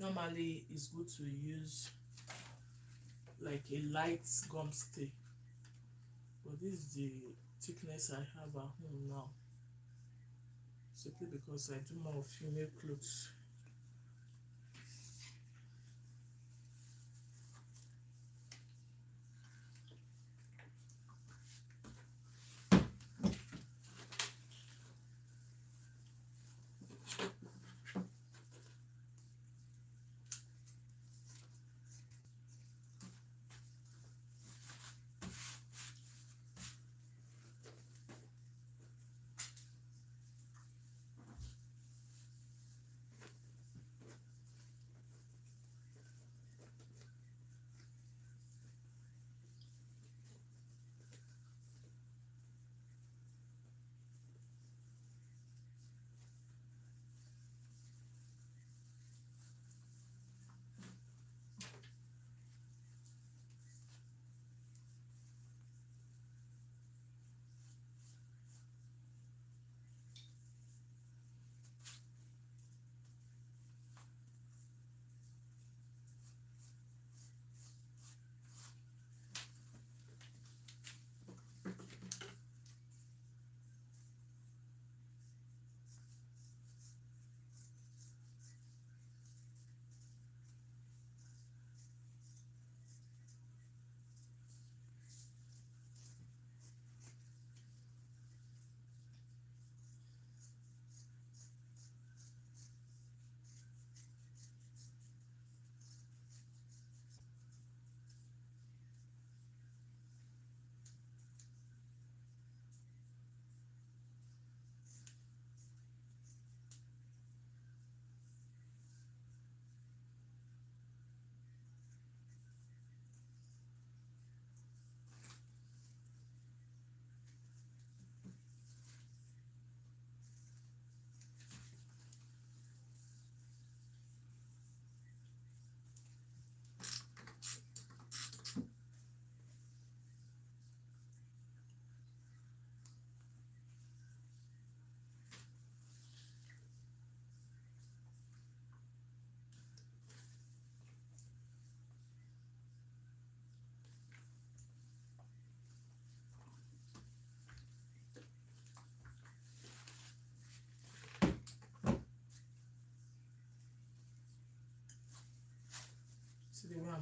Normally it's good to use like a light gum stay, but this is the thickness I have at home now, simply because I do more female clothes.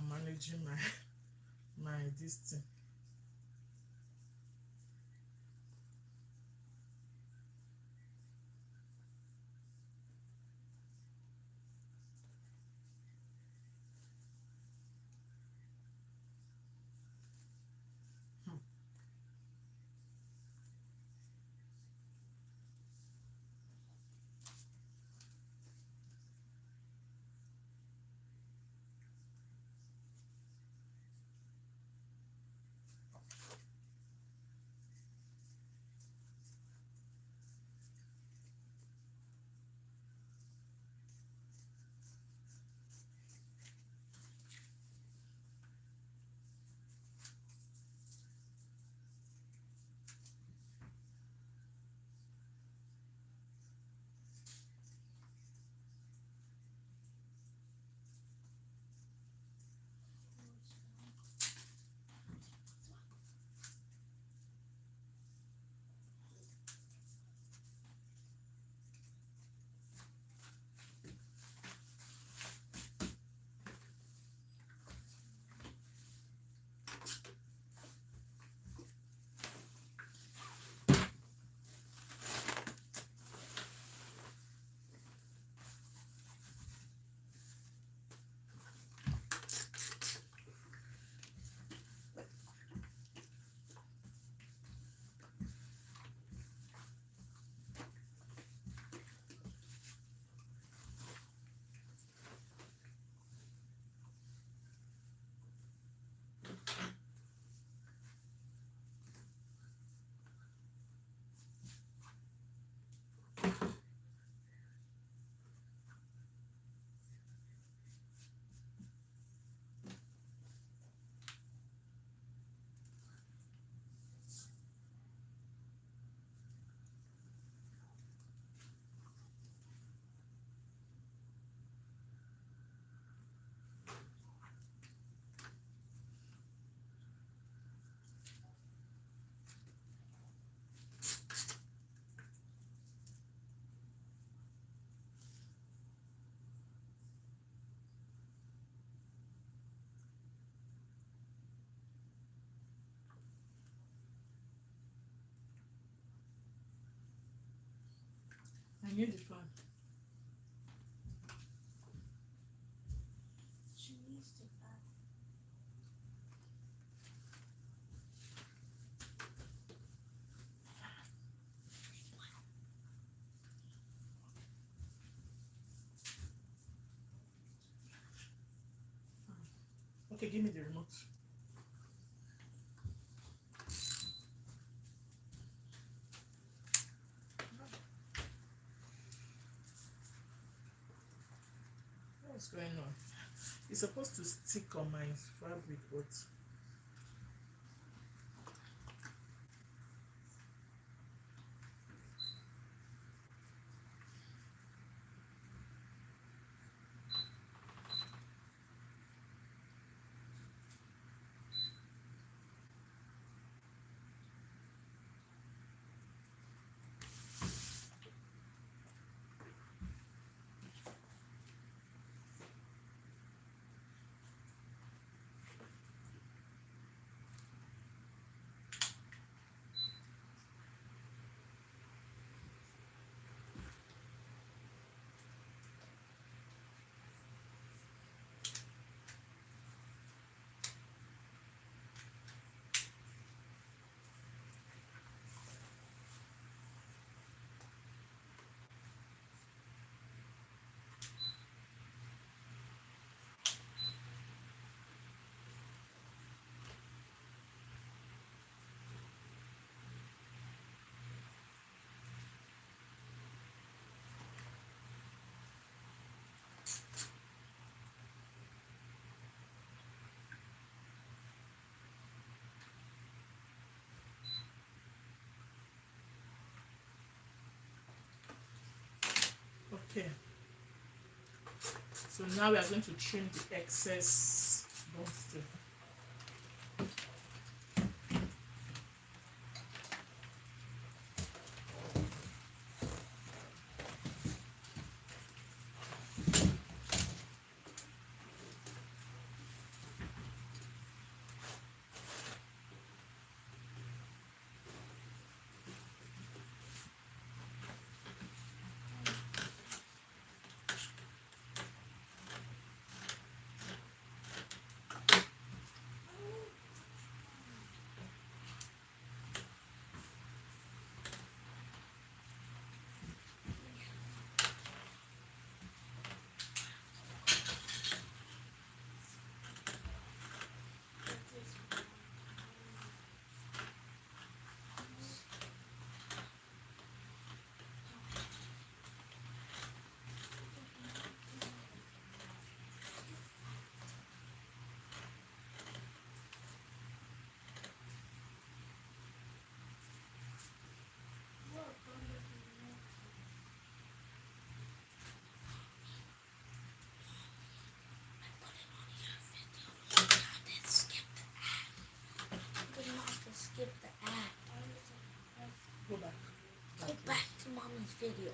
I'm managing my this thing. I need the fan. She needs to back. Okay, give me the remote. What's going on? It's supposed to stick on my fabric, but okay. So now we are going to trim the excess buns too. video.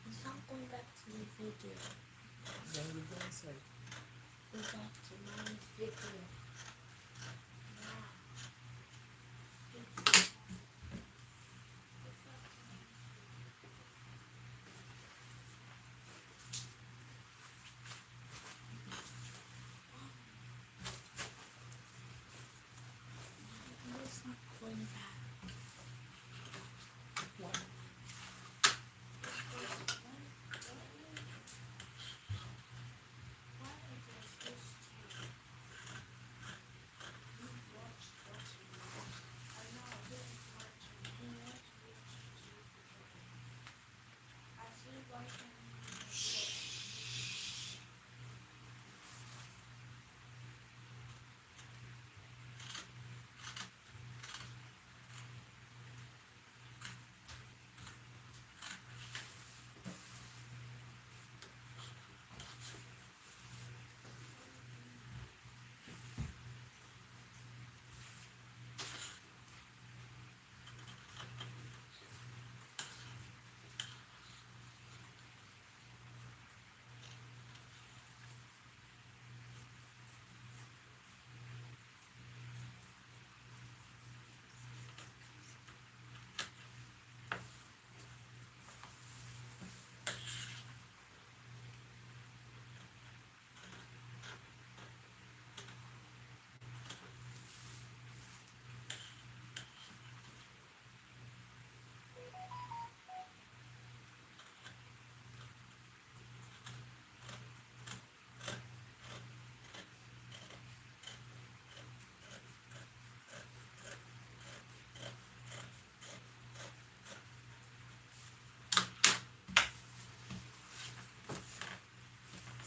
It's not going back to the video. Then we go inside. Go back to my video. It's not going back. One.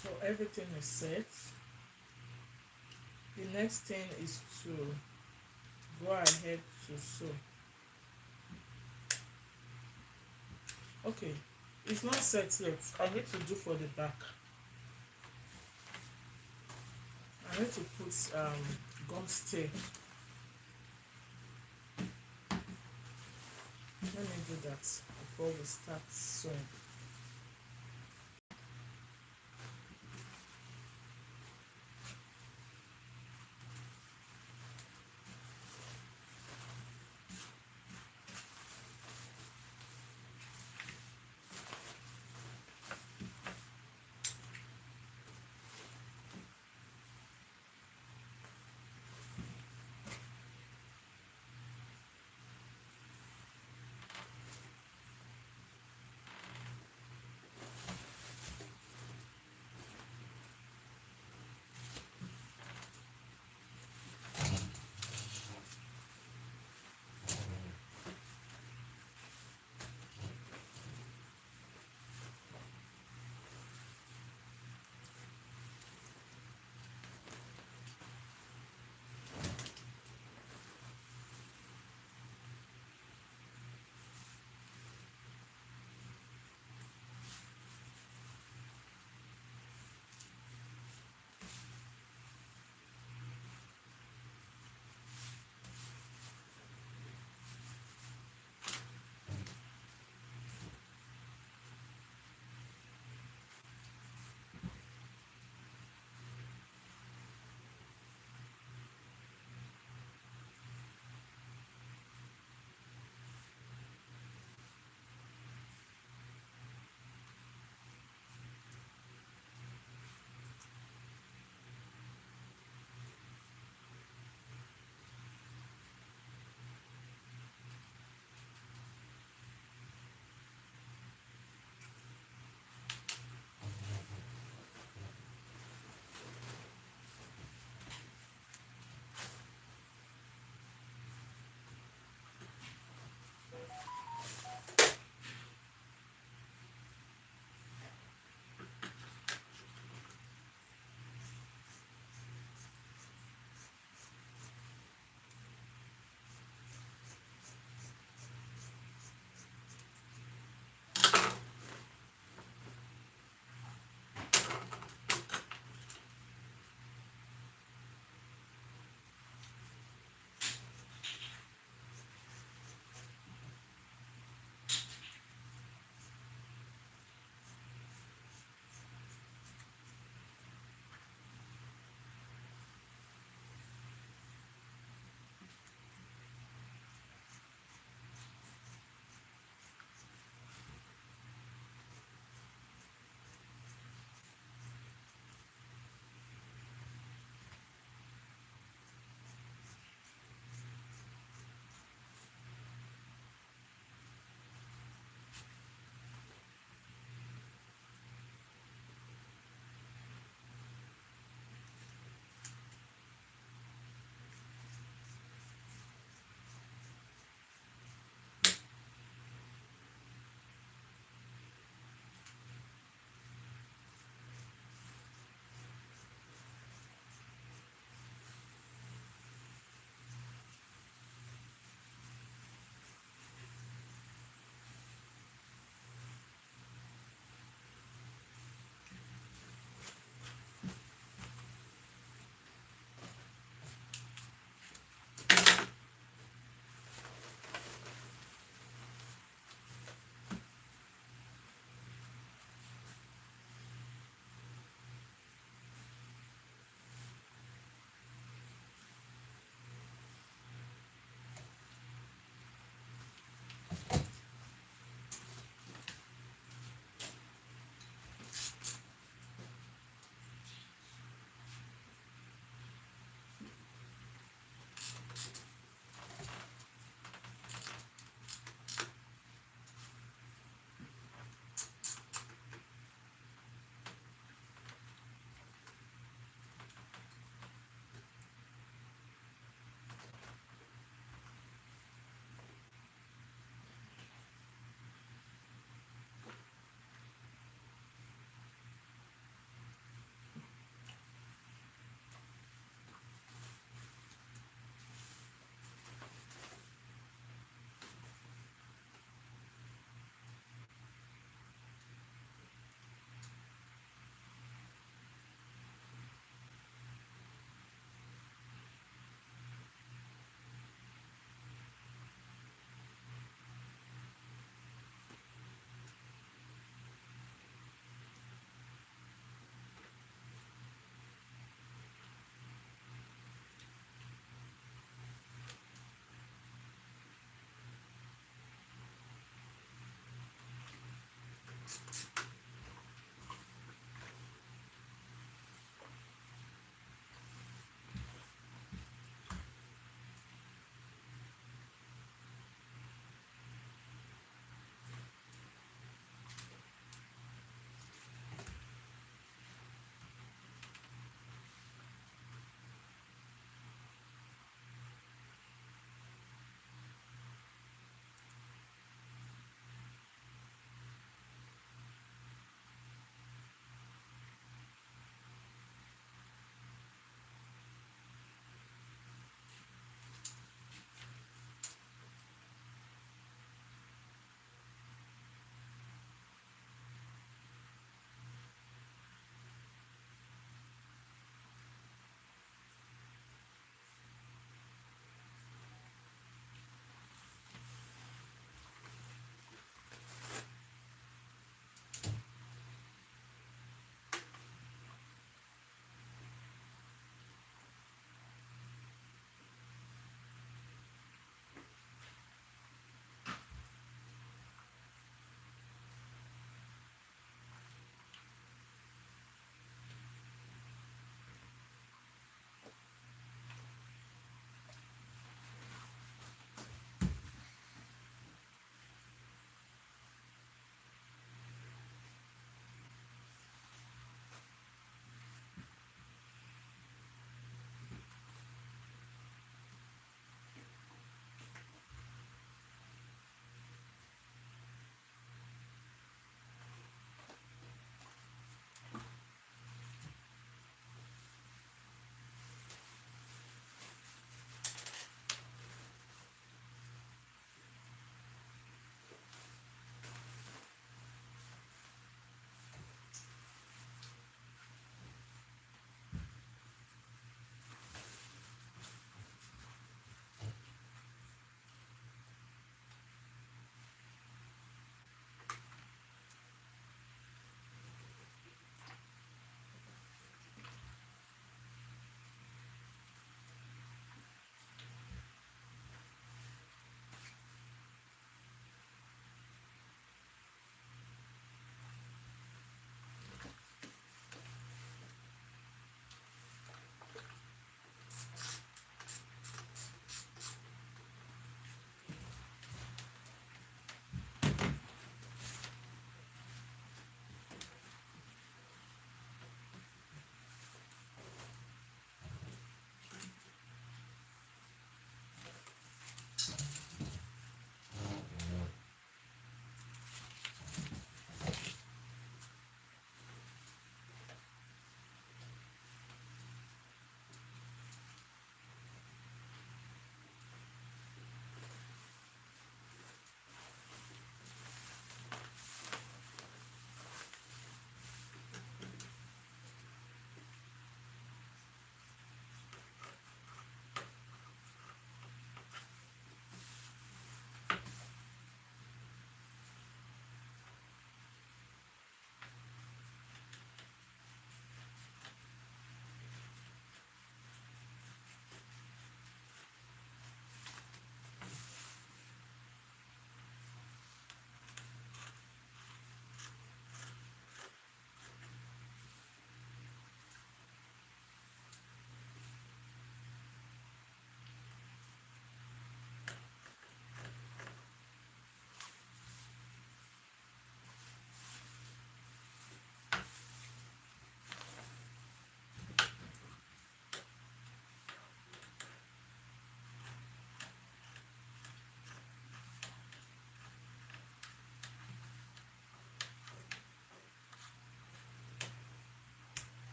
So everything is set. The next thing is to go ahead to sew. Okay, it's not set yet. I need to do for the back. I need to put gum stay. Let me do that before we start sewing.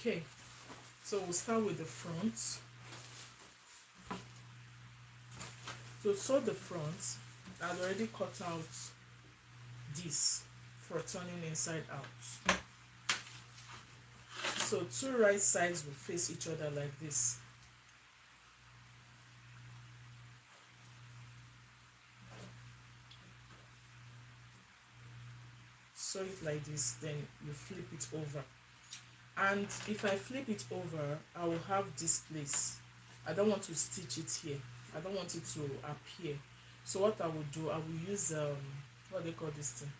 Okay, so we'll start with the front. To sew the front, I'd already cut out this for turning inside out. So two right sides will face each other like this. Sew it like this, then you flip it over. And if I flip it over, I will have this place. I don't want to stitch it here. I don't want it to appear. So what I will do, I will use what do they call this thing?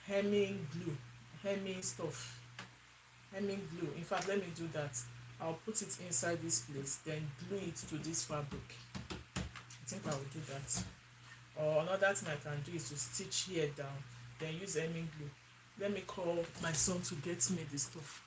Hemming glue, hemming stuff, hemming glue. In fact, let me do that. I'll put it inside this place, then glue it to this fabric. I think I will do that. Or another thing I can do is to stitch here down, then use hemming glue. Let me call my son to get me this stuff.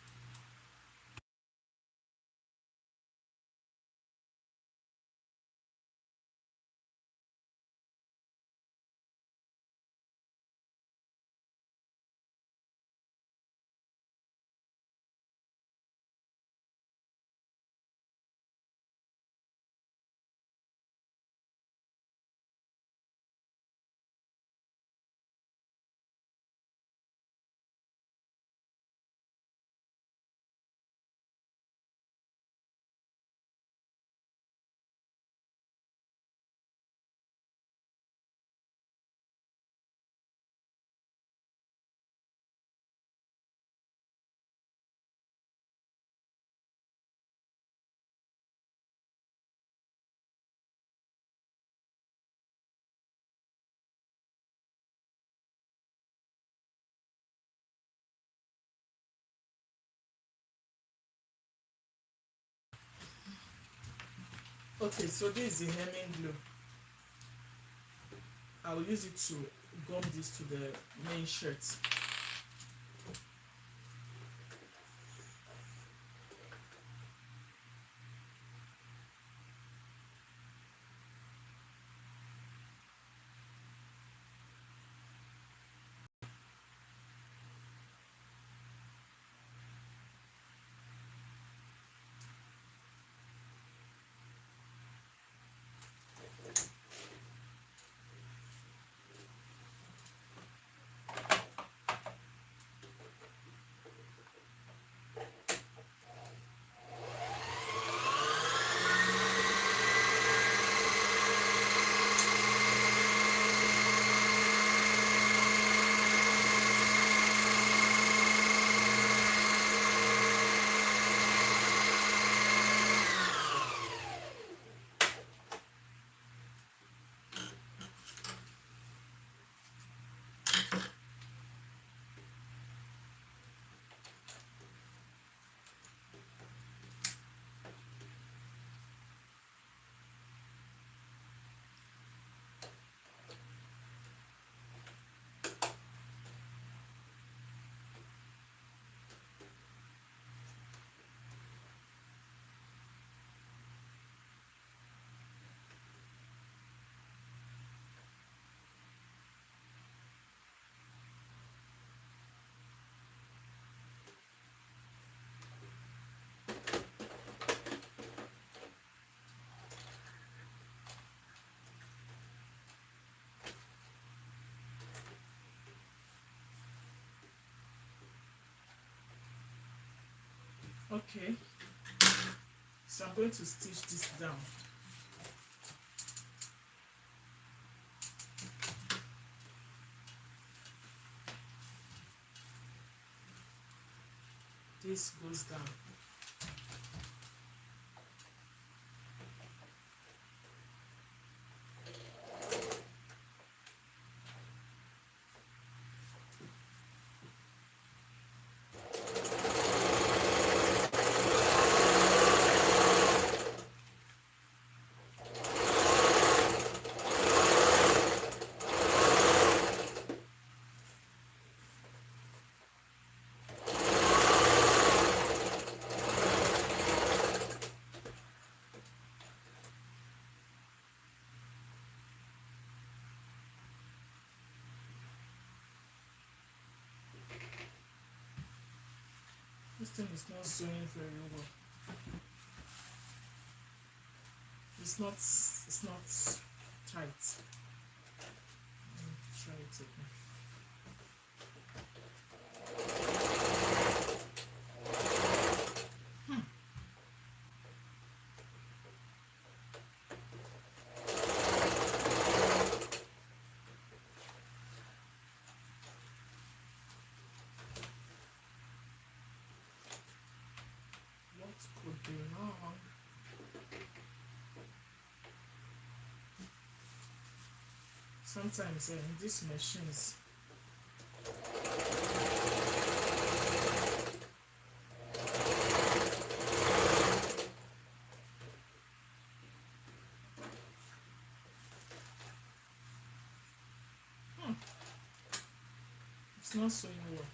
Okay, so this is the hemming glue. I will use it to gum this to the main shirt. Okay, so I'm going to stitch this down. This goes down. This thing is not sewing very well. It's not tight. try it again. What could be wrong? Sometimes these machines. It's not so well.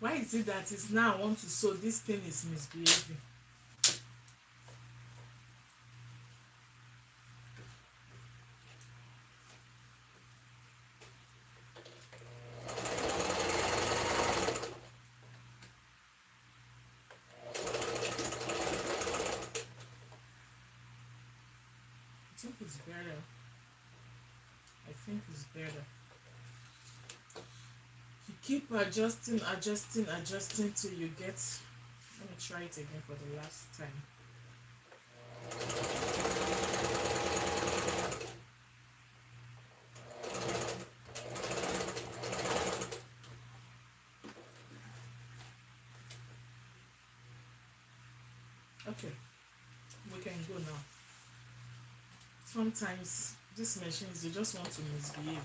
Why is it that it's now I want to sew this thing is misbehaving? I think it's better. I think it's better. You keep adjusting till you get. Let me try it again for the last time. Okay, we can go now. Sometimes these machines, they just want to misbehave.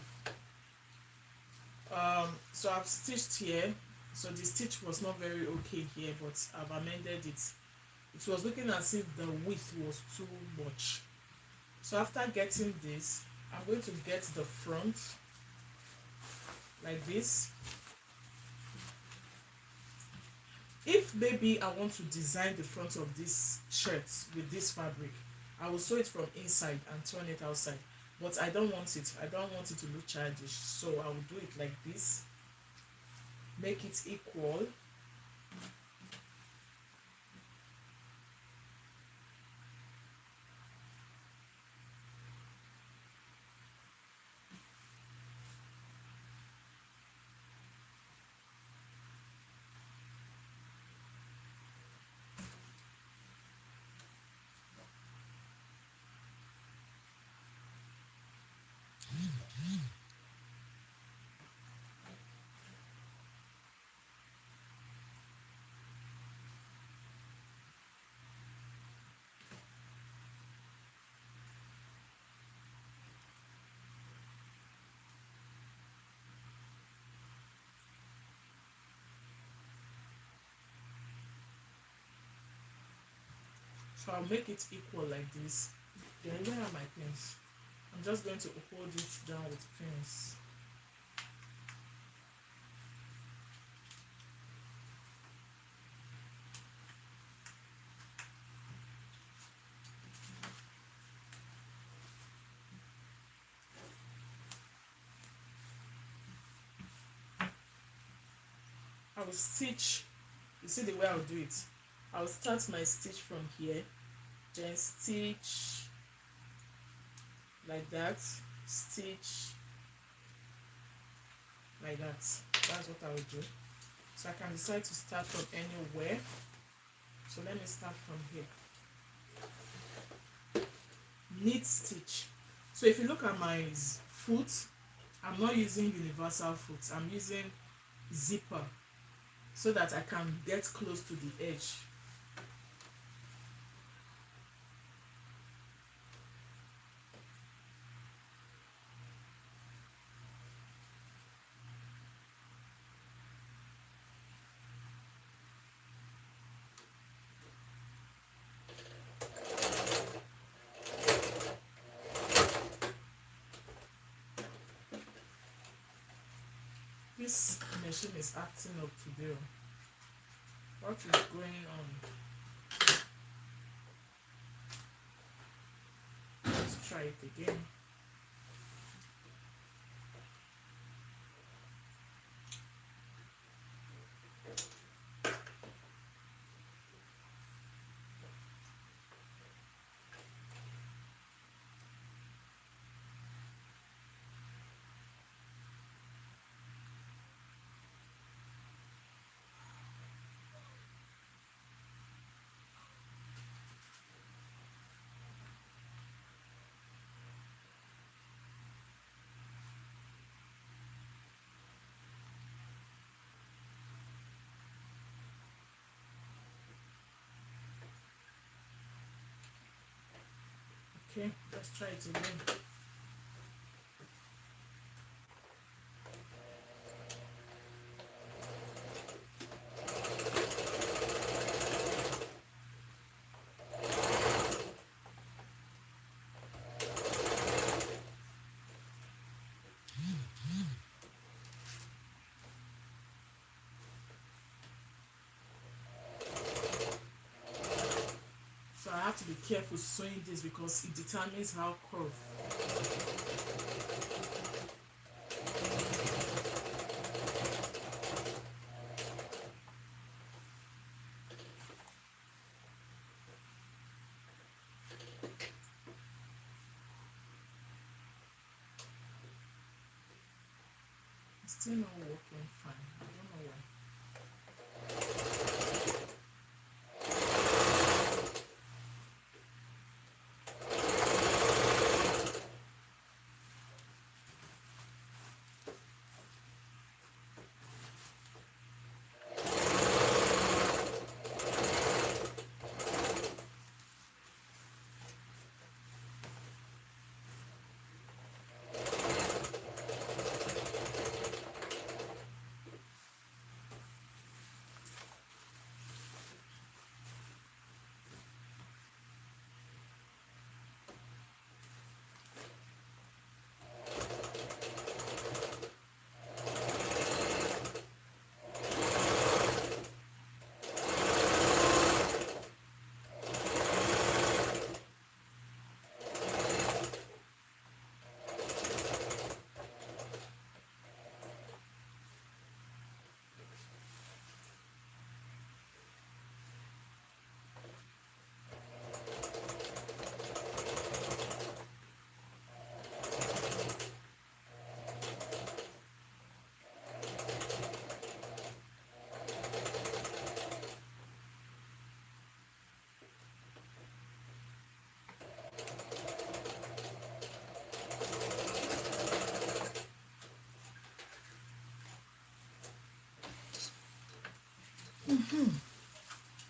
So I've stitched here. So the stitch was not very okay here, but I've amended it. It was looking as if the width was too much. So after getting this, I'm going to get the front like this. If maybe I want to design the front of this shirt with this fabric, I will sew it from inside and turn it outside. But I don't want it. I don't want it to look childish. So I will do it like this. Make it equal. So I'll make it equal like this. Then where are my pins? I'm just going to hold it down with pins. I will stitch. You see the way I'll do it. I'll start my stitch from here, then stitch like that, stitch like that. That's what I will do. So I can decide to start from anywhere. So let me start from here. Knit stitch. So if you look at my foot, I'm not using universal foot. I'm using zipper. so that I can get close to the edge. This machine is acting up today. What is going on? Let's try it again. Okay, let's try it again. So I have to be careful sewing this because it determines how curve. It's still not working fine. I don't know why.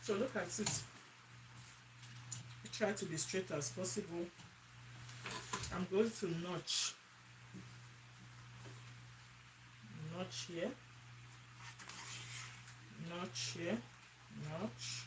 So look at it. I try to be straight as possible. I'm going to notch here, notch here, notch.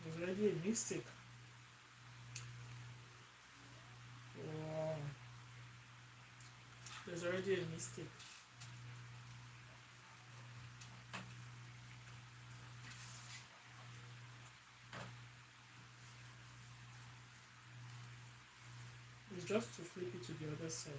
There's already a mistake. Wow. There's already a mistake. It's just to flip it to the other side.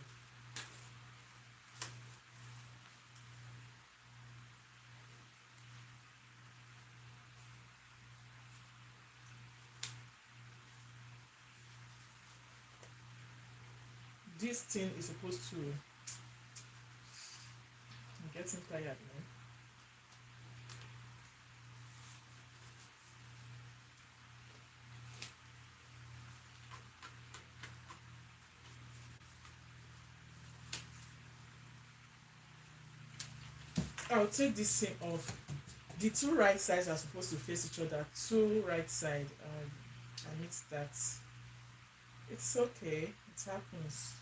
This thing is supposed to. I'm getting tired now. I'll take this thing off. The two right sides are supposed to face each other. Two right side. I mixed that. It's okay. It happens.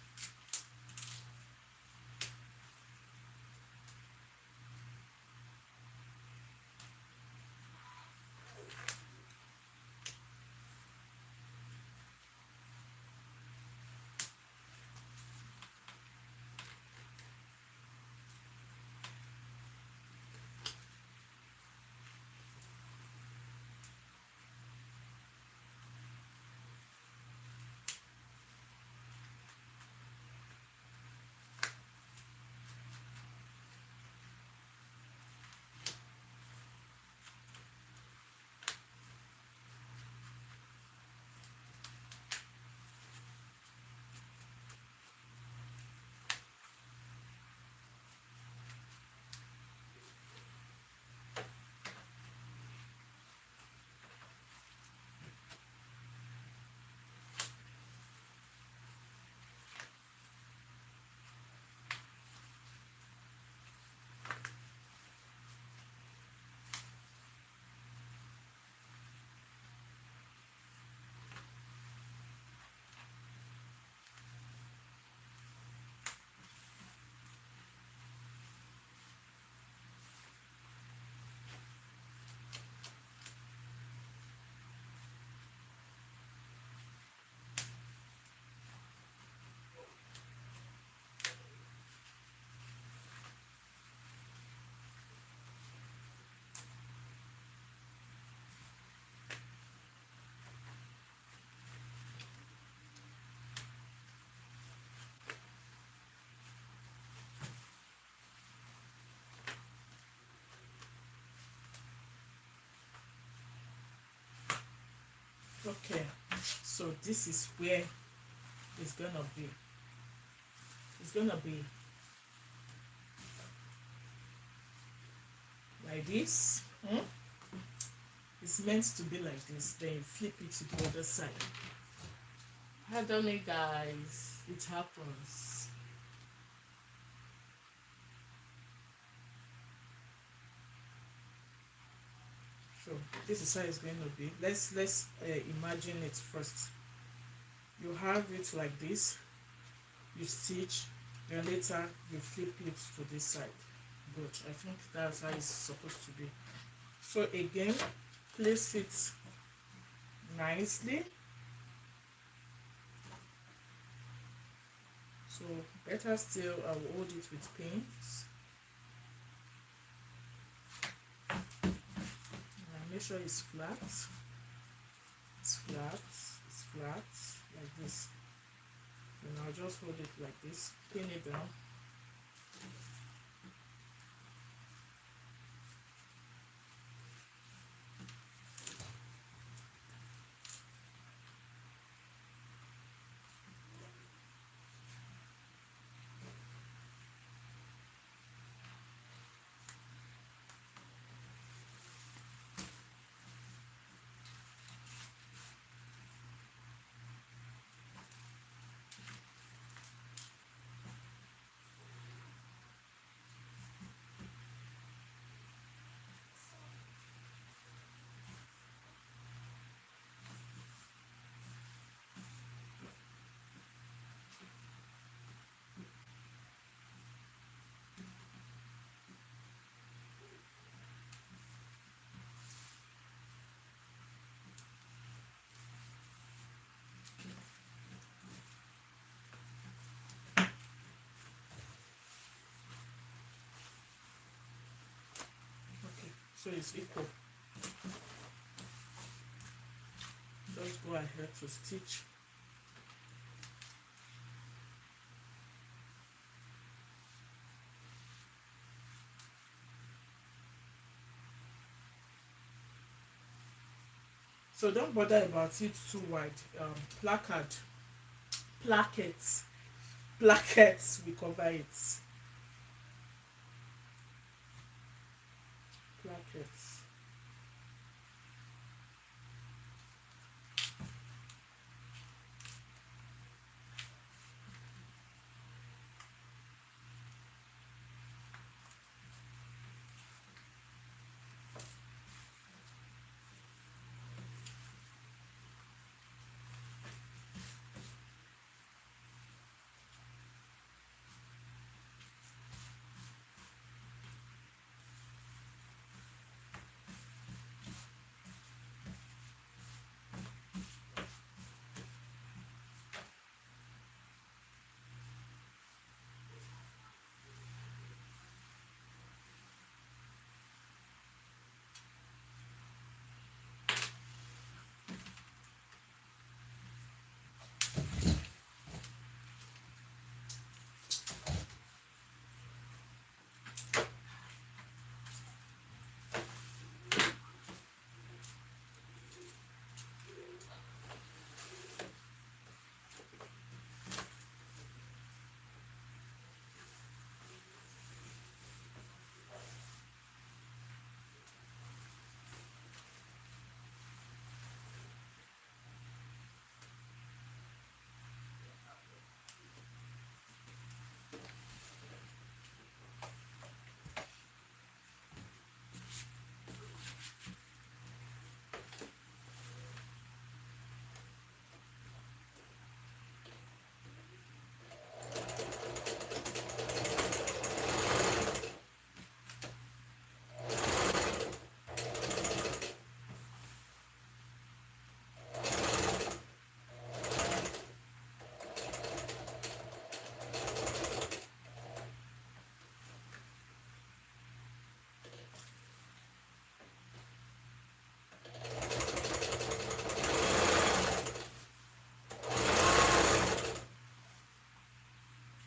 Okay, so this is where it's gonna be. It's gonna be like this. It's meant to be like this. Then you flip it to the other side. Pardon me, guys. It happens. So this is how it's going to be. Let's imagine it first. You have it like this. You stitch, then later you flip it to this side. Good. I think that's how it's supposed to be. So again, place it nicely. So better still, I will hold it with pins. Make sure it's flat. It's flat. It's flat like this. And I'll just hold it like this. Pin it down. so it's equal. Just go ahead to stitch. So don't bother about it too wide. Plackets, plackets, we cover it. Plackets.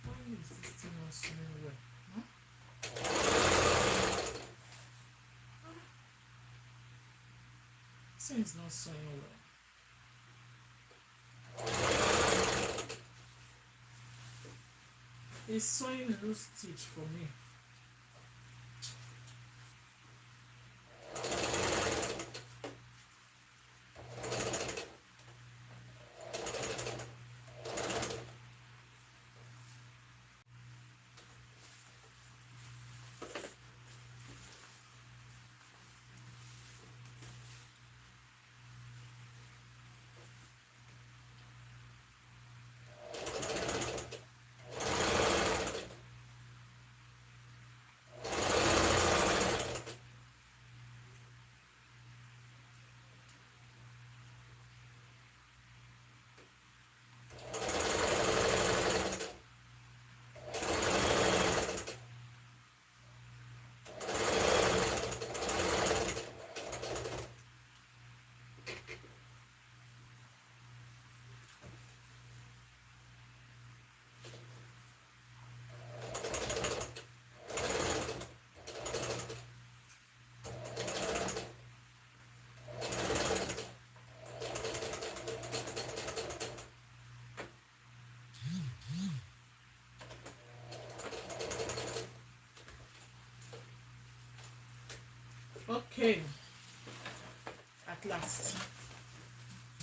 Why is this thing not sewing well? This thing is not sewing well. It's sewing loose stitch for me. Okay, at last.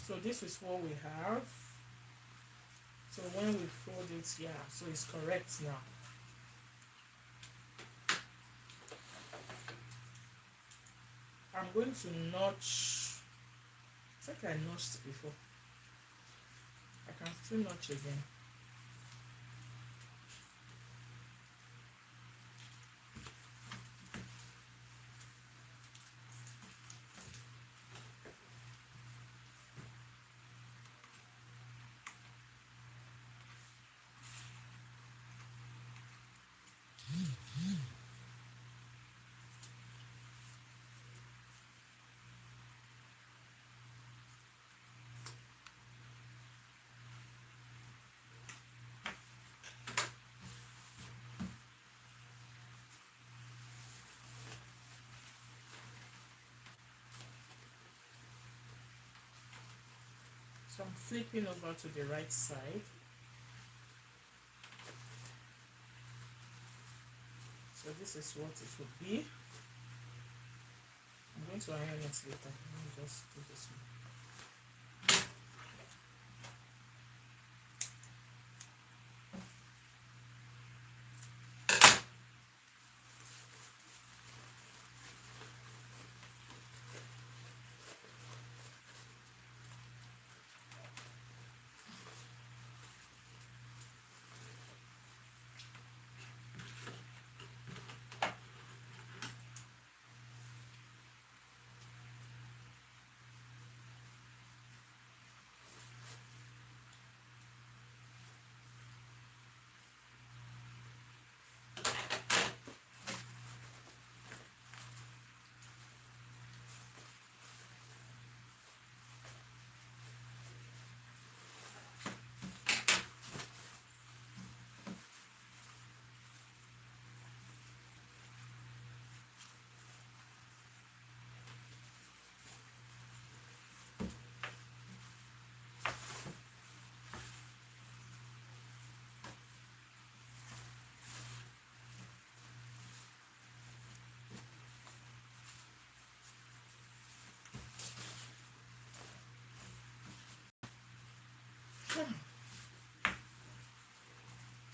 So this is what we have. So when we fold it, yeah, so it's correct now. I'm going to notch. I think I notched before. I can still notch again. So I'm flipping over to the right side. So this is what it would be. I'm going to iron it later. Let me just do this one.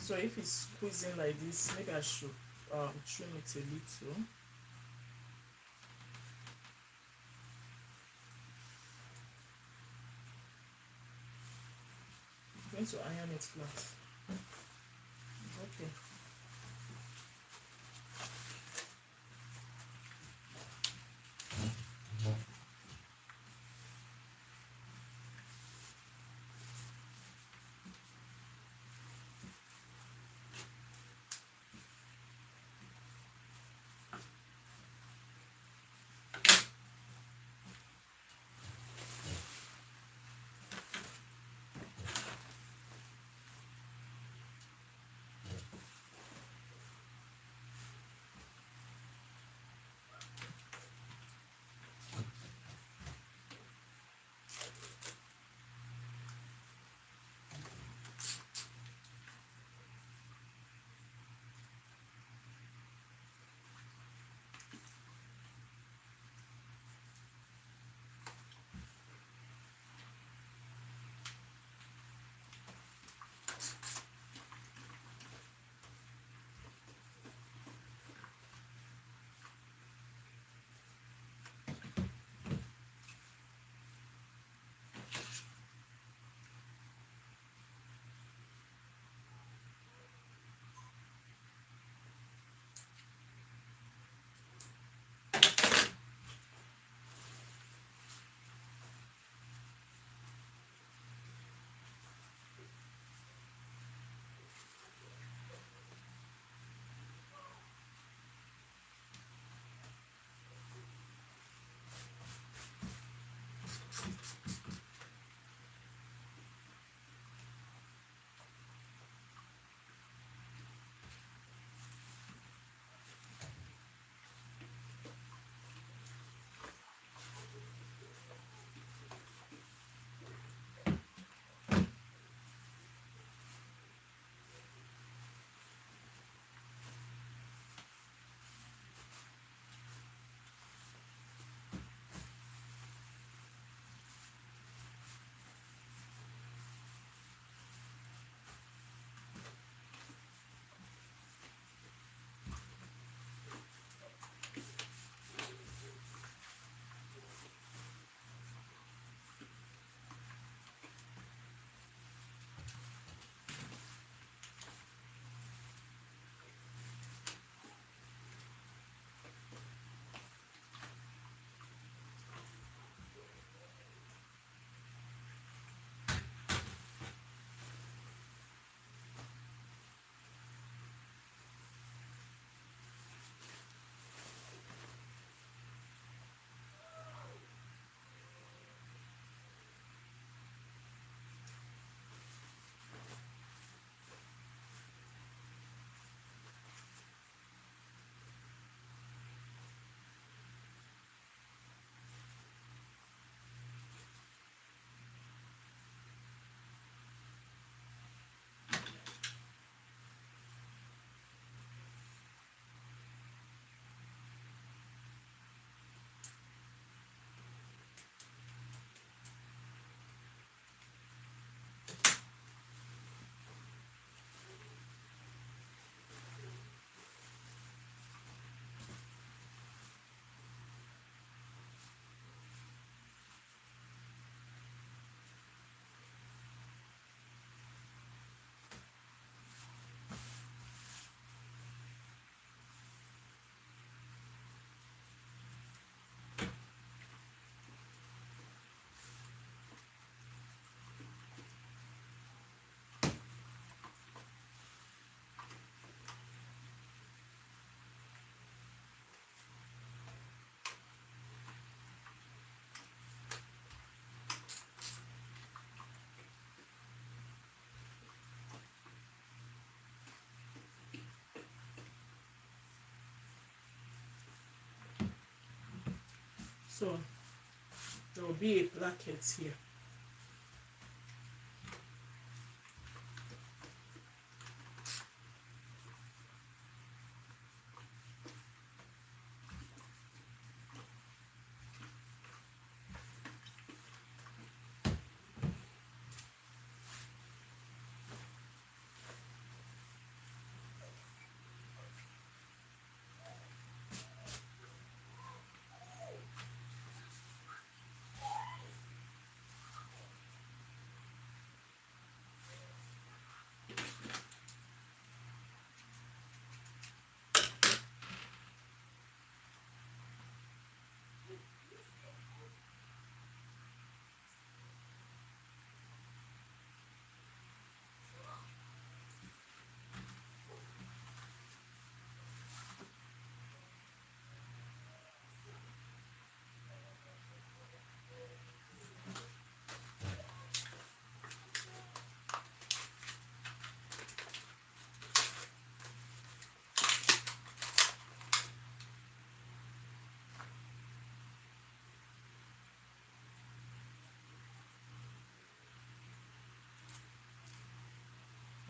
So if it's squeezing like this, maybe I should trim it a little. I'm going to iron it flat. Okay. So there will be a placket here.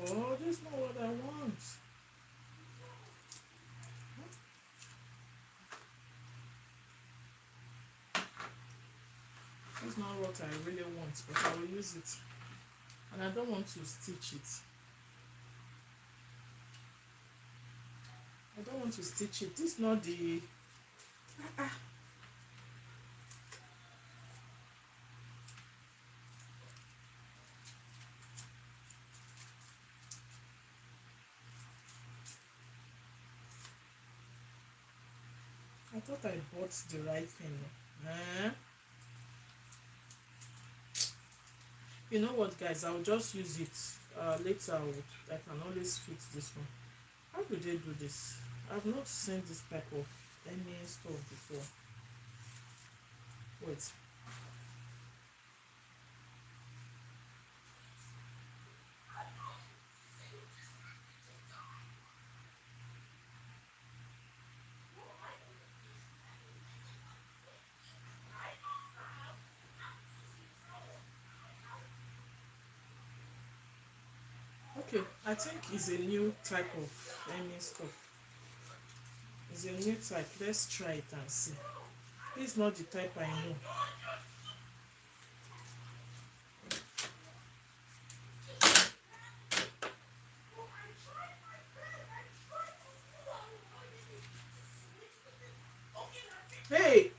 Oh, this is not what I want. That's not what I really want, but I will use it. And I don't want to stitch it. I don't want to stitch it. This is not the... I thought I bought the right thing. You know what, guys? I'll just use it later. I can always fix this one. How do they do this? I've not seen this type of any stuff before. Wait. Okay, I think it's a new type of any stuff. It's a new type. Let's try it and see. This is not the type I know. Hey!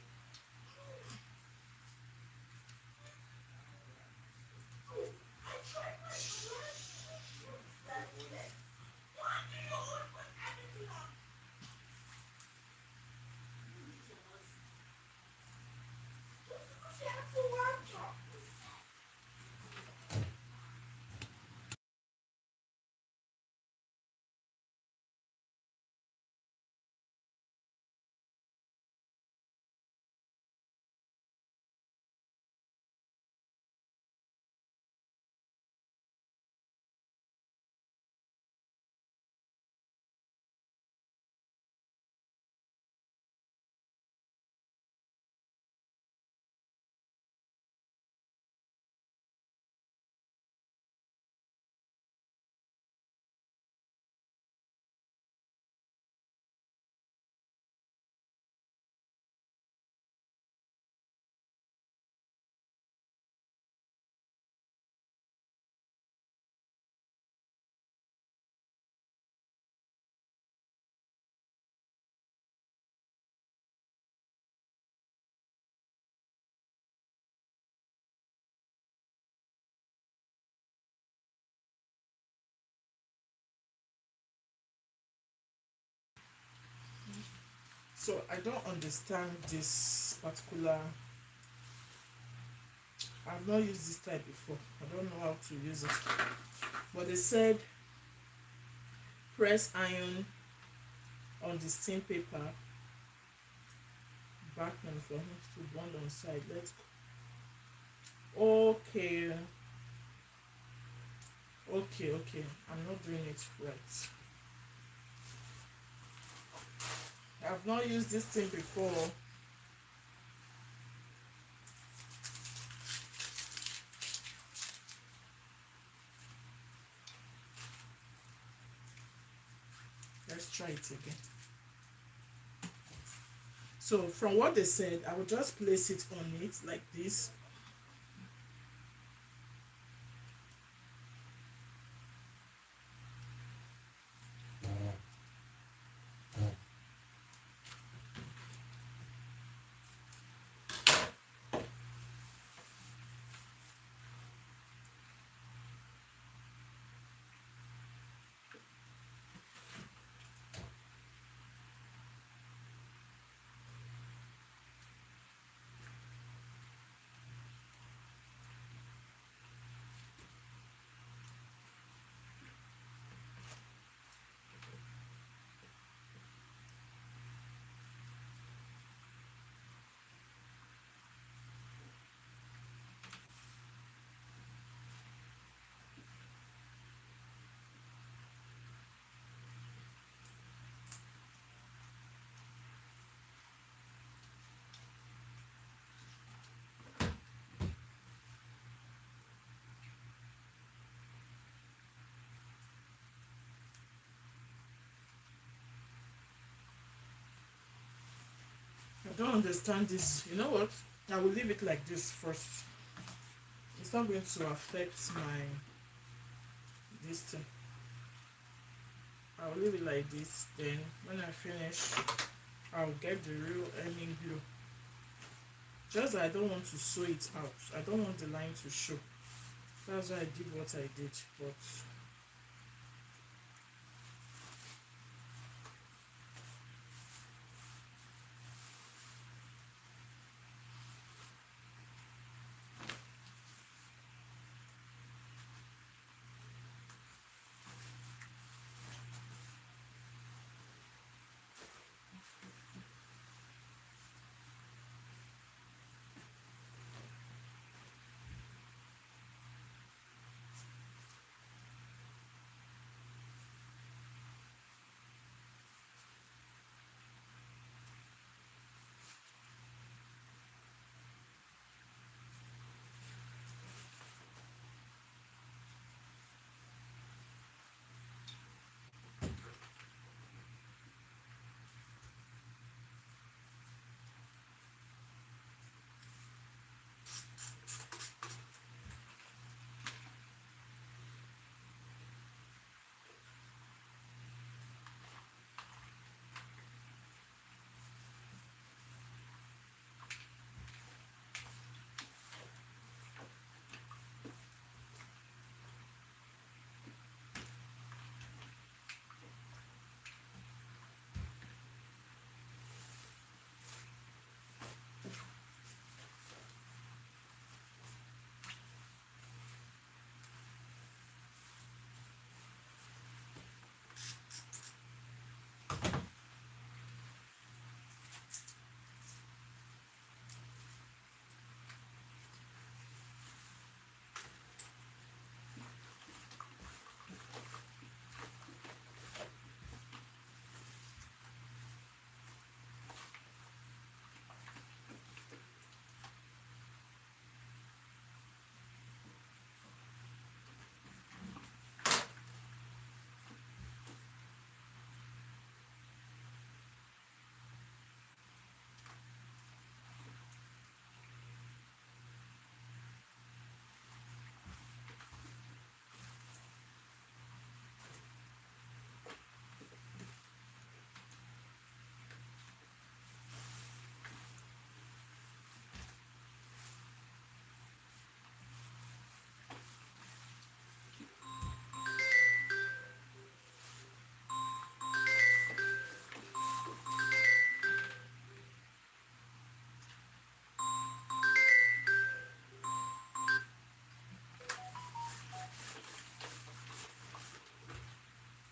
So I don't understand this particular. I've not used this type before. I don't know how to use it. But they said press iron on the steam paper back and for him to bond on side. Let's go. Okay. Okay. I'm not doing it right. I've not used this thing before. let's try it again. So from what they said, I will just place it on it like this. I don't understand this. You know what? I will leave it like this first. It's not going to affect my this thing. I'll leave it like this. Then when I finish, I'll get the real hemming glue. Just that I don't want to sew it out. I don't want the line to show. That's why I did what I did. But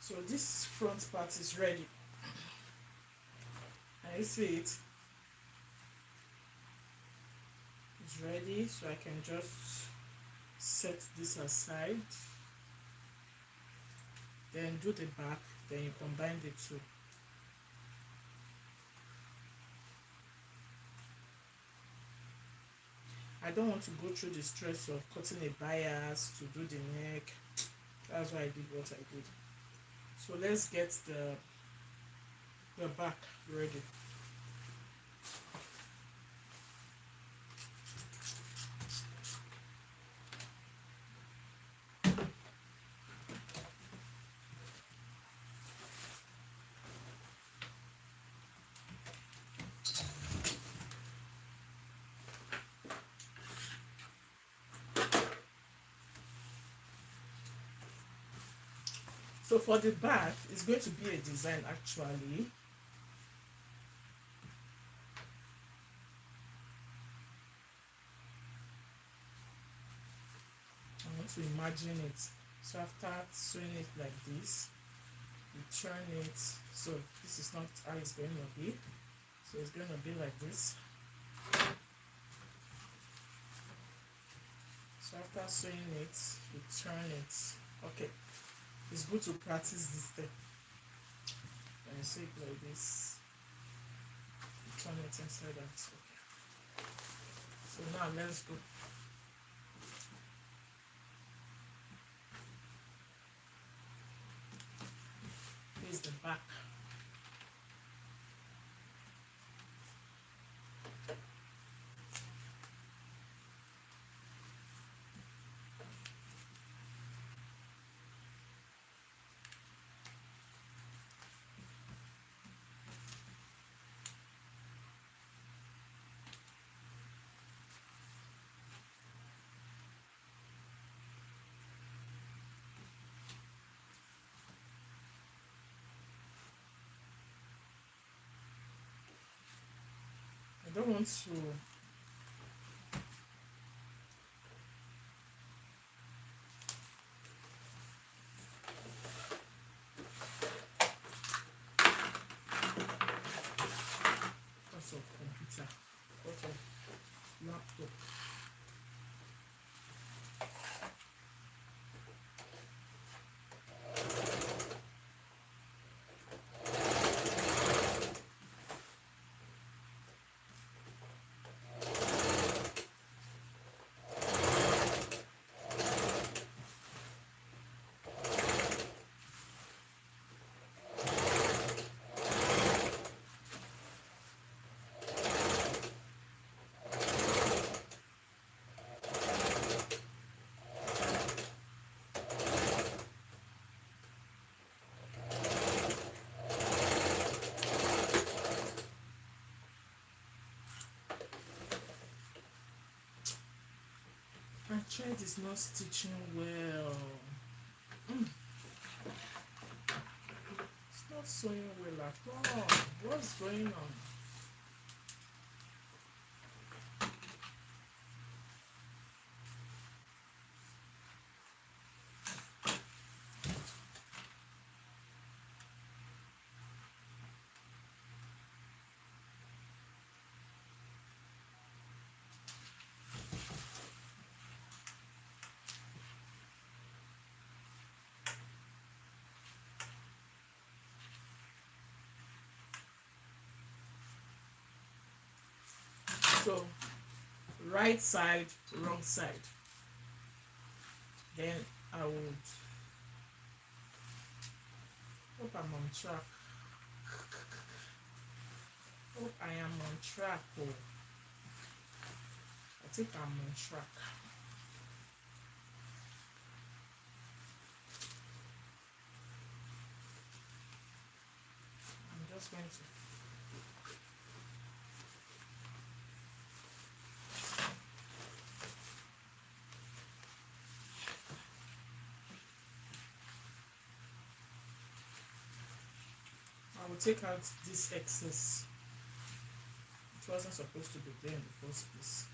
so this front part is ready. I see it. It's ready, so I can just set this aside. Then do the back, then you combine the two. I don't want to go through the stress of cutting a bias to do the neck. That's why I did what I did. So let's get the your back ready. So for the back, it's going to be a design actually. I want to imagine it. So after sewing it like this, you turn it. So this is not how it's going to be. So it's going to be like this. So after sewing it, you turn it. Okay, it's good to practice this step. When you sew it like this, you turn it inside out. Okay. So now let's go. Here's the back. I don't want to because of computer, because of laptop. My thread is not stitching well. It's not sewing well at all. What's going on? So right side, wrong side. Then I would hope I'm on track. Hope I am on track. Oh, I think I'm on track. I'm just going to I will take out this excess. It wasn't supposed to be there in the first place.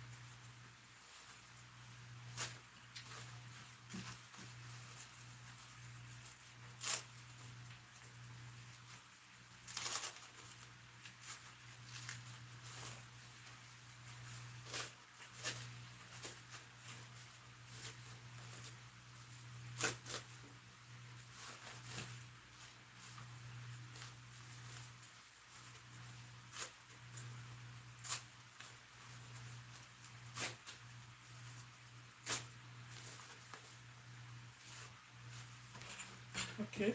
Okay.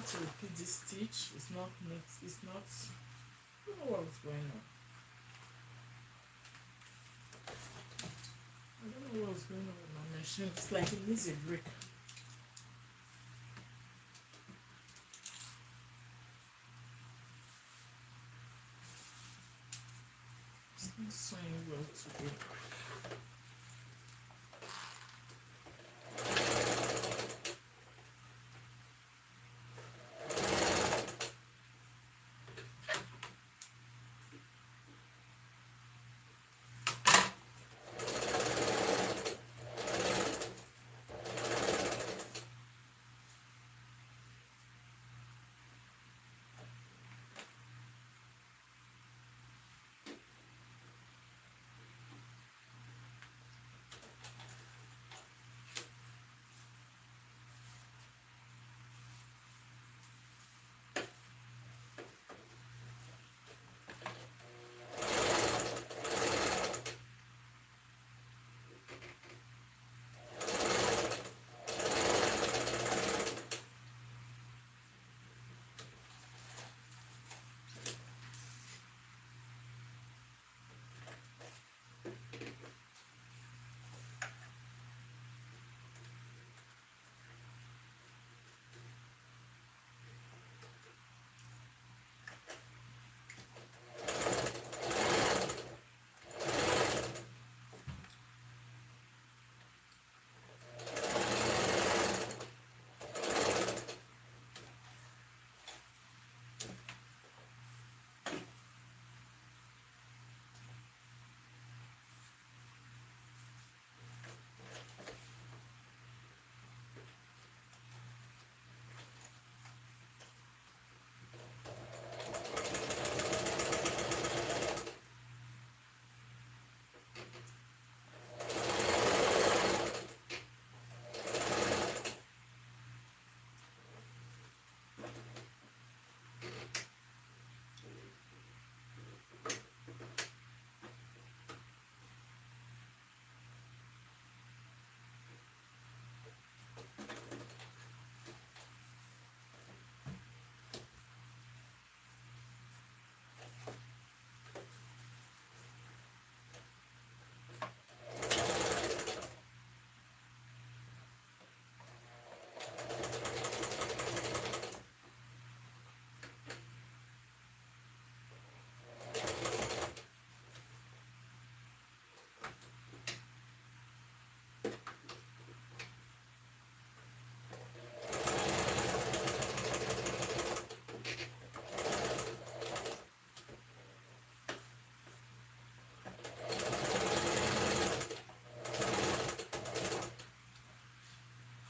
have to repeat this stitch. It's not neat. It's not. I don't know what's going on. I don't know what's going on with my machine. It's like it needs a break. It's not sewing well today.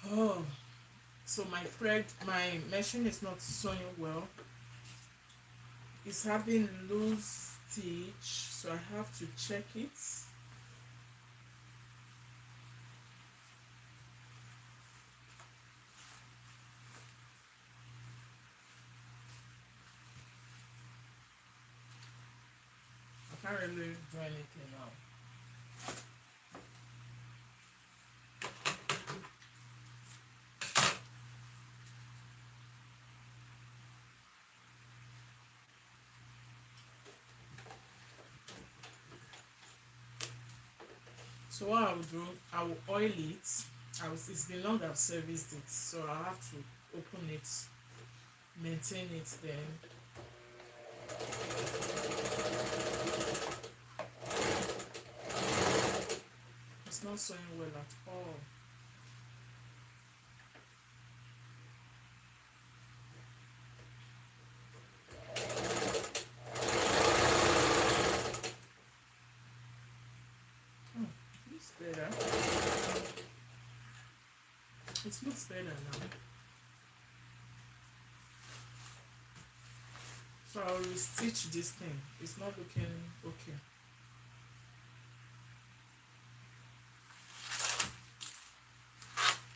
Oh, so my machine is not sewing well. It's having loose stitch, so I have to check it. I can't really do anything now. So what I will do, I will oil it. It's been long I've serviced it, so I have to open it, maintain it then. It's not sewing well at all. It's better. It looks better now. So I'll restitch this thing. It's not looking okay.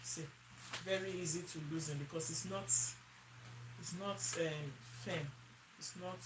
See, very easy to loosen because it's not firm. It's not.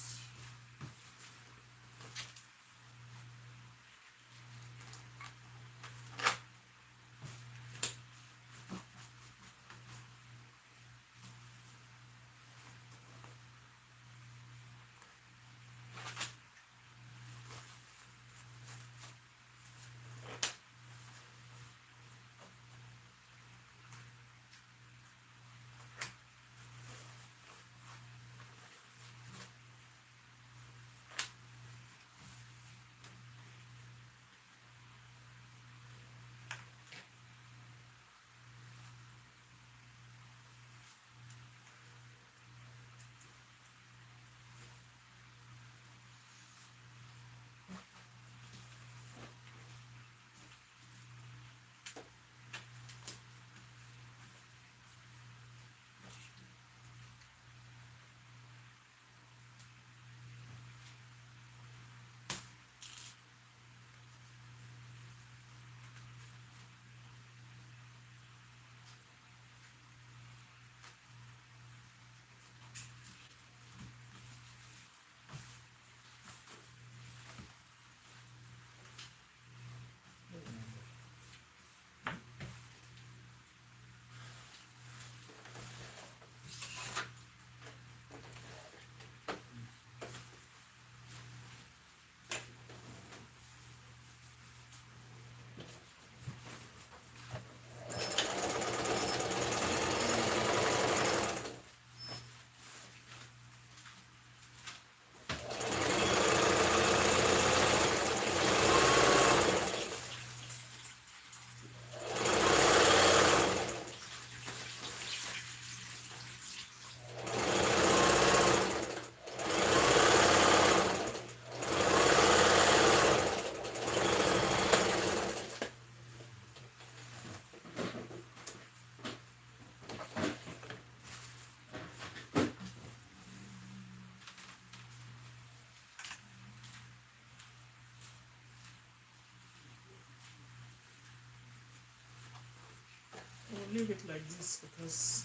leave it like this because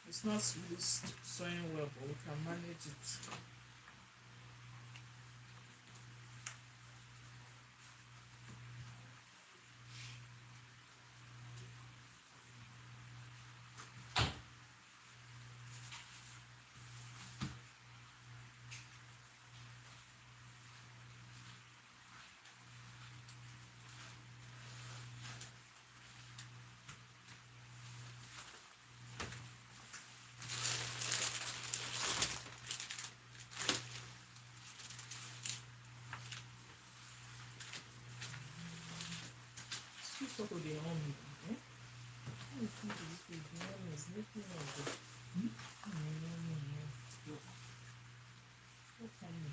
it's not really sewing well, but we can manage it. This is what they own me. Eh? How you think this baby is making all this? What can you?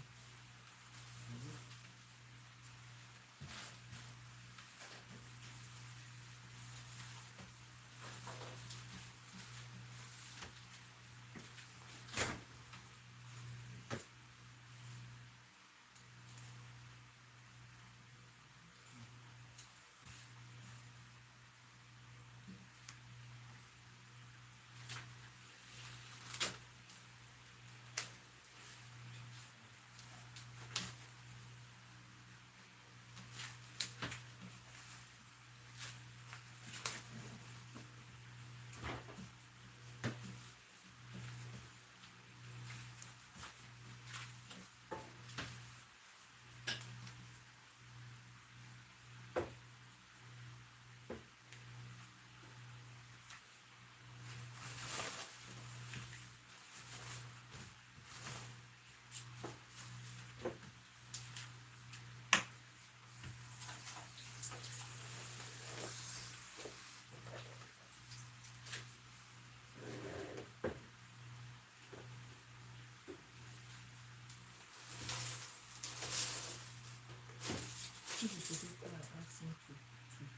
This is the people I asked him to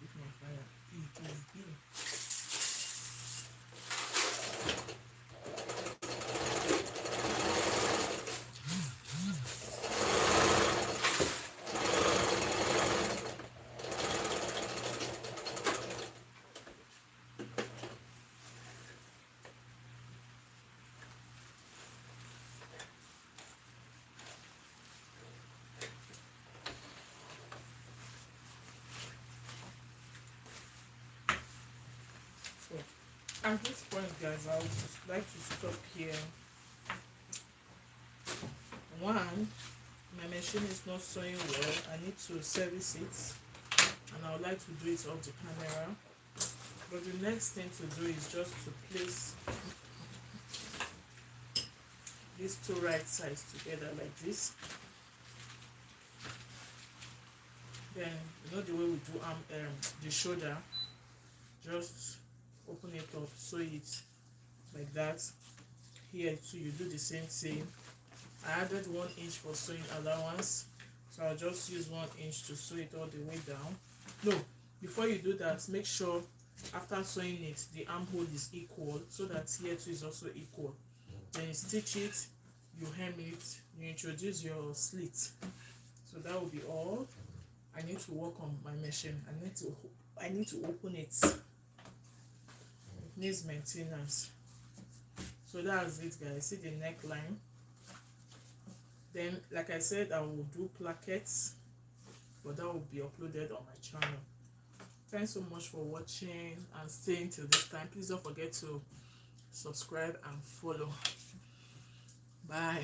put my fire. It is here. So at this point, guys, I would just like to stop here. One, my machine is not sewing well. I need to service it, and I would like to do it off the camera. But the next thing to do is just to place these two right sides together like this. Then you know the way we do the shoulder, just open it up, sew it like that. Here too, you do the same thing. I added 1 inch for sewing allowance, so I'll just use 1 inch to sew it all the way down. No, before you do that, make sure after sewing it, the armhole is equal, so that here too is also equal. Then you stitch it, you hem it, you introduce your slit. So that will be all. I need to work on my machine. I need to open it. It needs maintenance. So that's it, guys. See the neckline. Then, like I said, I will do plackets, but that will be uploaded on my channel. Thanks so much for watching and staying till this time. Please don't forget to subscribe and follow. Bye.